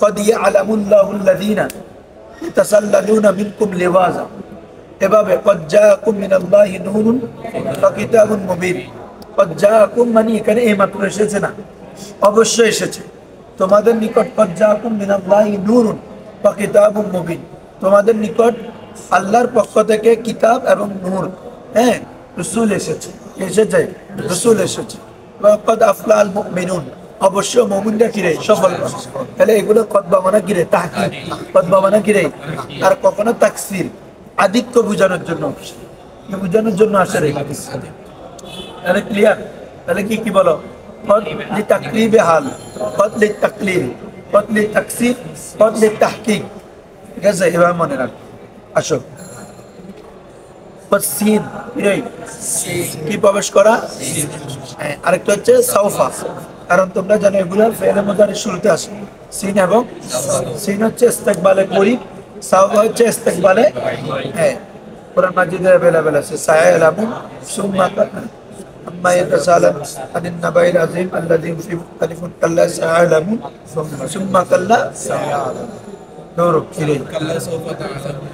কদ ইয়ালামুল্লাহুল্লাযীনা ইয়াতাসাল্লালুনা মিনকুম লিওয়াযা, এভাবে কদ জাআকুম মিনাল্লাহি নূরুন ওয়া কিতাবুন মুবিন। কদ জাআকুম মানে এখানে এইমাত্র এসেছে না, অবশ্যই এসেছে তোমাদের নিকট, কদ জাআকুম মিনাল্লাহি নূরুন ওয়া কিতাবুন মুবিন, তোমাদের নিকট আল্লাহর পক্ষ থেকে কিতাব এবং নূর, হ্যাঁ রাসূল এসেছে, এসেছে রাসূল এসেছে। ওয়া কদ আফলাহাল মুমিনুন, অবশ্যই মুমিনরা কি রে, সফল। তাহলে এগুলো কদবা মানে কি রে, তাহকিক, কদবা মানে কি রে। আর কখনো তাকসির, আধিক্য বোঝানোর জন্য, কি বোঝানোর জন্য আসে রে। তাহলে ক্লিয়ার? তাহলে কি কি বলো, কদ লি তাকরিবে হাল, কদ লি তাকলিল, কদ লি তাকসির, কদ লি তাহকিক। ঠিক আছে, এভাবে মনে রাখ। আসো সিন, কি প্রবেশ করা, আরেকটা হচ্ছে সাউফা, কারণ তোমরা জানো এগুলো ফেলে মুজারির শুরুতে আসে, সিন এবং সিন হচ্ছে ইস্তেকবালে করিব, সাউফা হচ্ছে ইস্তেকবালে, হ্যাঁ কোরআন মাজিদে अवेलेबल আছে। সায়ালামুন সুম্মা আম্মা ইয়াতাসালাম আনিন নাবাইল আযীম আল্লাযী ফি মুখতালিফুন কাল্লা সায়ালামুন সুম্মা কাল্লা সায়ালামুন নূর কিরে কাল্লা সাউফা তাআলামুন।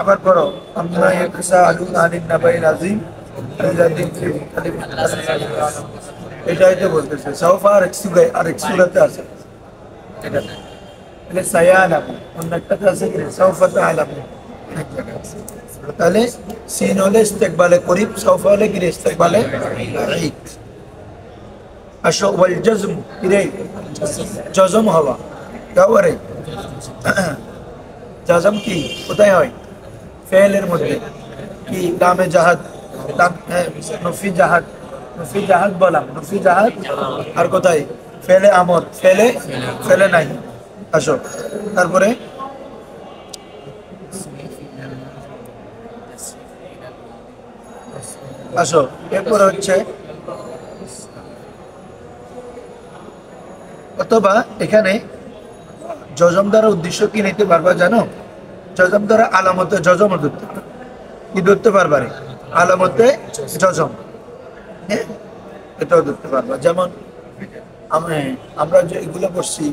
আবার পড়ো আম্মা ইয়াতাসালুন আনিন নাবাইল আযীম আল্লাযী ফি মুখতালিফুন কাল্লা সায়ালামুন। এটাই তো বলতেছে সাউফা আর এক সূরাতে আছে এটা, মানে সায়ালামুন অন্যটাতে আছে কি সাউফা তাআলামুন। তাহলে সিন হলে ইস্তেকবালে করিব, সাউফা হলে কি ইস্তেকবালে ঈদ। আসো ওয়াল জজম, কিরে জজম হওয়া, গাওয়ারে জজম কি কোথায় হয়, ফেলের মধ্যে কি, লামে জাহাদ, নফি জাহাদ, নফি জাহাদ বললাম, নফি জাহাদ, আর কোথায় ফেলে আমর, ফেলে ফেলে নাই। আসো তারপরে আসো এরপরে হচ্ছে অথবা এখানে জজম দ্বারা উদ্দেশ্য কি নিতে পারবা জানো, জজম দ্বারা আলামতে জজম ধরতে পারবা, কি ধরতে পারবা রে, আলামতে জজম, হ্যাঁ এটাও ধরতে পারবা। যেমন আমরা যে এগুলো করছি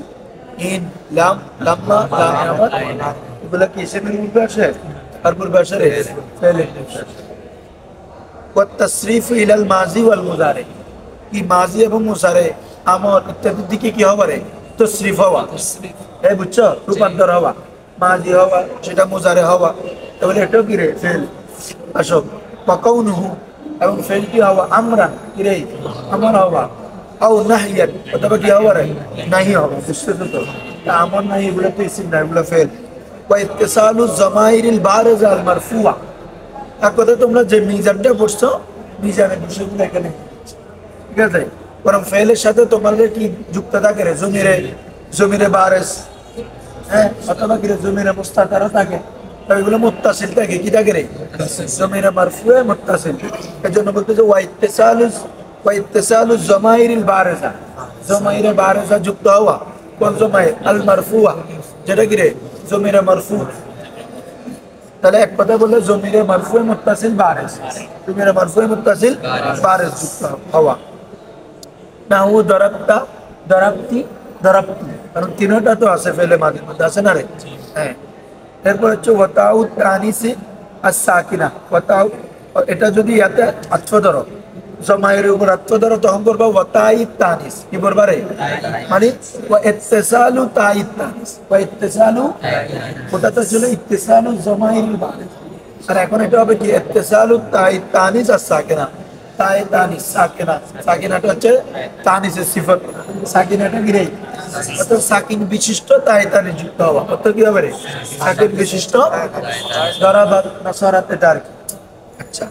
ইন লাম লাম্মা লাম, এগুলো কি ইসমের পূর্বে আসে আর পূর্বে আসে রে ফেলে। والتصريف الى الماضي والمضارع, কি মাজি এবং মুজারে আমর ইত্যাদির দিকে কি হওয়া রে তসরিফ হওয়া, এই বুঝছো, রূপান্তর হওয়া, মাজি হওয়া, সেটা মুজারে হওয়া, তাহলে এটাও কি রে ফেল। আসো ওয়াকাউনুহু, এবং ফেল কি হওয়া আমরা কি রে আমর হওয়া, আও নাহিয়ান, অথবা কি হওয়া রে নাহি হওয়া, বুঝতেছো তো? তা আমর নাহি এগুলো তো ইসিম না, এগুলো ফেল। ওয়া ইত্তিসালু জামাইরিল বারিজা আল মারফুয়া, এক কথা তোমরা যে মিজানটা পড়ছো মিজানের বিষয়গুলো এখানে, ঠিক আছে? বরং ফেলের সাথে তোমাদের কি যুক্ত থাকে রে জমিরে, জমিরে বারেস, হ্যাঁ, অথবা কি রে জমিরে মুস্তাতারও থাকে, তো এগুলো মুত্তাসিল থাকে, কি থাকে রে জমিরে মারফুয়ে মুত্তাসিল। এর জন্য বলতে যে ওয়াইত্তিসালু জামাইরিল বারিজা, জামাইরে বারিজা যুক্ত হওয়া, কোন জামাইর? আল মারফুয়া, যেটা কি রে জমিরে মারফু। তাহলে এক কথা বললে জমিরে মারফুয়ে মুত্তাসিল বারিজ, জমিরে মারফুয়ে মুত্তাসিল বারিজ যুক্ত হওয়া। নাহু দরাবতা, দরাবতি, দরাবতু, কারণ তিনটা তো আছে ফেলে মাঝে মধ্যে, আছে না রে? হ্যাঁ। এরপর হচ্ছে ওয়াতাউ তানিসি as-সাকিনা, ওয়াতাউ, এটা যদি ইয়াতে আত্ম ধরো, জমায়ের উপর আত্ম ধরো, তখন করবা ওয়াতাই তানিস, কি বলবা রে? মানে ওয়া ইত্তিসালু তাই তানিস, ওয়া ইত্তিসালু, ওটা তো ছিল ইত্তিসালু জমায়ের বারিজ, আর এখন এটা হবে কি ইত্তিসালু তাই তানিস as-সাকিনা, তাই তানিস সাকিনা, সাকিনাটা হচ্ছে তানিসের সিফত, সাকিনাটা কি রে অর্থাৎ সাকিন বিশিষ্ট তাই তানিস যুক্ত হওয়া, অর্থাৎ কি হবে রে সাকিন বিশিষ্ট দরাবাত নাসারাত, এটা আর কি। আচ্ছা,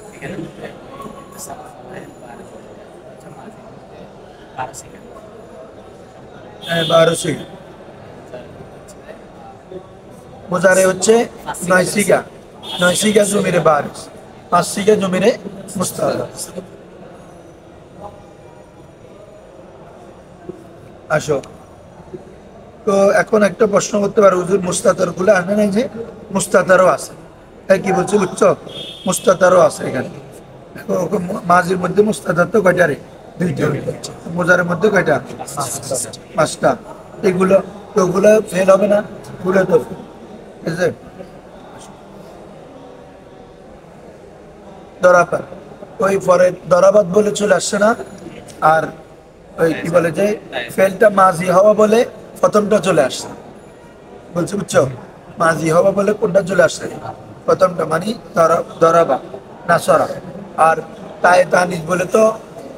হ্যাঁ 12 মুজারে হচ্ছে 9 সিগা, 9 সিগা জমিরে বারিস, 5 সিগা জমিরে মুস্তাহাব। আসো, তো এখন একটা প্রশ্ন করতে পারো, হুজুর মুস্তাতার গুলো আনে নাই যে? মুস্তাতারও আছে, তাই কি বলছে বুঝছো? মুস্তাতারও আছে এখানে। মাঝির মধ্যে মুস্তাতার তো কয়টা রে? 2টা। মোজারের মধ্যে কয়টা? 5টা। এগুলো তো ওগুলো ফেল হবে না, গুলো তো ঠিক আছে। দরাবাত, ওই পরে দরাবাত বলে চলে আসছে না, আর ওই কি বলে যে ফেলটা মাঝি হওয়া বলে প্রথমটা চলে আসছে, বলছে বুঝছো? মাঝি হওয়া বলে কোনটা চলে আসছে? প্রথমটা, মানে দরাবা নাসরা। আর তায়ে তানিস বলে তো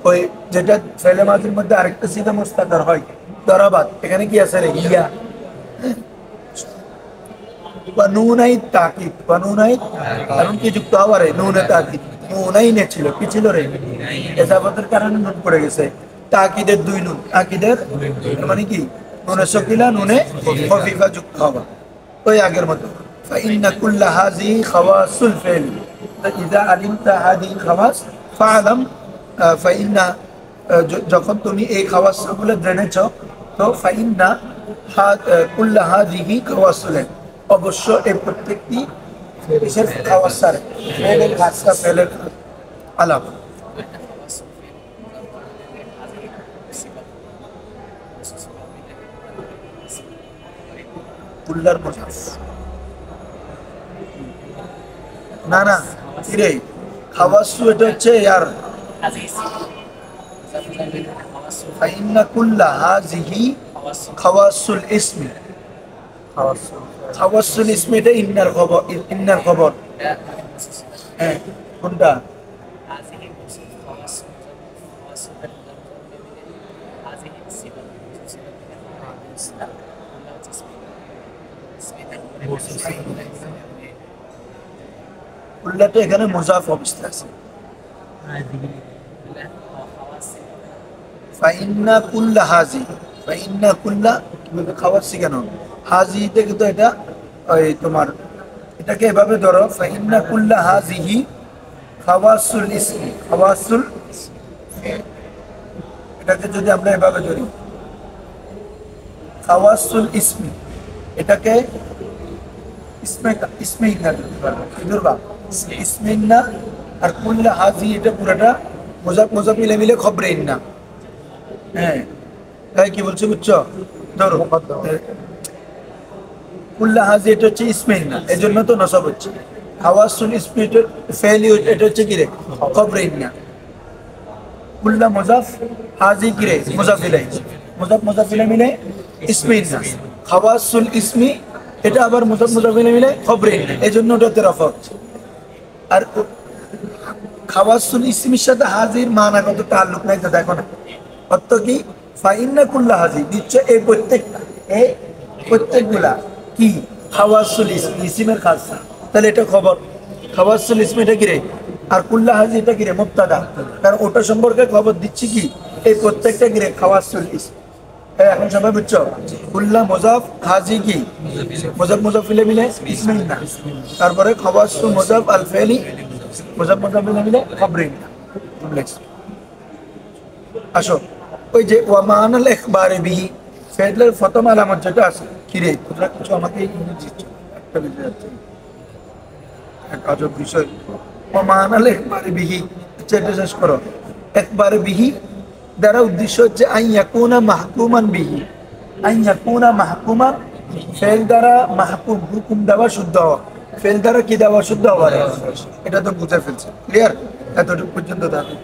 ওই যেটা ফেলে মাঝির মধ্যে আরেকটা সিধা মুস্তাদার হয়, দরাবাত, এখানে কি আছে রে? ইয়া। নুনাই তাকিদ, নুনাই, কারণ কি যুক্ত হওয়া রে নুনে তাকিদ, নুনাই নে ছিল, কি ছিল রে? এজাবতের কারণে নুন পড়ে গেছে, তাকিদের 2 নুন, তাকিদের মানে কি নুনে সকিলা নুনে খফিফা যুক্ত হওয়া, ওই আগের মতো। ফাইন্না কুল্লা হাযিহি খাওয়াসুল ফিল, ইযা আলিমতা হাযিহি খাওয়াস ফাআলাম, ফাইন্না, যখন তুমি এই খাওয়াসগুলো জেনেছ, তো ফাইন্না কুল্লা হাযিহি খাওয়াসুল, অবশ্য এই প্রত্যেকটি কিসের খাওয়াসার? ফেলের খাসা, ফেলের আলাপ। কুল্লার মুজাফ, না না কিরে খাওয়াসু, এটা হচ্ছে ইয়ার ফাইন্না কুল্লা হাযিহি খাওয়াসুল ইসমি, খাওয়াসুল ইসমি এটা ইন্নার খবর, ইন্নার খবর। হ্যাঁ, কোনটা? কুল্লাটা এখানে মুজাফ অবস্থা আছে। ফাইন্না কুল্লা হাজি, ফাইন্না কুল্লা খাওয়াচ্ছি কেন? হাজি থেকে তো এটা ওই তোমার, এটাকে এভাবে ধরো, ফাইন্না কুল্লা হাজিহি খাওয়াসুল ইসমি, খাওয়াসুল, এটাকে যদি আমরা এভাবে ধরি খাওয়াসুল ইসমি, এটাকে ইসমে ইসমে ইন্না ধরবা, ইসমে ইন্না, আর কুল্লা হাজি এটা পুরোটা মোজাফ মোজাফ মিলে মিলে খবরে ইন্না। হ্যাঁ, তাই কি বলছো বুঝছো? ধরো কুল্লা হাজি এটা হচ্ছে ইসমে ইন্না, এজন্য তো নসব হচ্ছে। খাওয়াসুল ইসমি ফেলি, এটা হচ্ছে কি রে খবরে ইন্না। কুল্লা মুজাফ, হাজি কি রে মুজাফ ইলাইহি। মুজাফ মুজাফ ইলাইহি মিলে ইসমে ইন্নাস। খাওয়াসুল ইসমি এটা আবার মুজাফ মুজাফ ইলাইহি মিলে খবরে, এজন্য ওটাতে রফা হচ্ছে। আর খাওয়াসুল ইসমির সাথে হাজির মানাগত তাল্লুক নাই, তো দেখো না অর্থ কি ফাইন্না কুল্লা হাজির নিশ্চয় এই প্রত্যেকগুলা কি খাওয়াসুল ইসমি ইসমের খাসা, তাহলে এটা খবর। খাওয়াসুল ইসমি এটা কিরে, আর কুল্লা হাজি এটা কিরে মুবতাদা, কারণ ওটা সম্পর্কে খবর দিচ্ছি কি এই প্রত্যেকটা কিরে খাওয়াসুল ইসমি। এখন সবাই বুঝছো, কুল্লা মুজাফ হাজি কি মুজাফ মুজাফ ইলাইহি মিলে ইসমে ইন্নাস, তারপরে খাওয়াসুল মুজাফ আল ফাইলি মুজাফ মুজাফ ইলাইহি মিলে খবরে ইন্নাস। আসো ওই যে ওয়ামানাল ইখবারে বিহি ফেডলার প্রথম আলামত যেটা আছে কিরে, তোমরা কিছু আমাকে ইংরেজি একটা বিষয় আছে, এক আজব বিষয়। ওয়ামানাল ইখবারে বিহি যেটা শেষ করো, ইখবারে বিহি দ্বারা উদ্দেশ্য হচ্ছে আইয়াকুনা মাহকুমান বিহি, আইয়াকুনা মাহকুমান ফেল দ্বারা মাহকুম হুকুম দেওয়া শুদ্ধ হওয়া, ফেল দ্বারা কি দেওয়া শুদ্ধ হওয়া, এটা তো বুঝে ফেলছে। ক্লিয়ার? এতটুকু পর্যন্ত থাকে।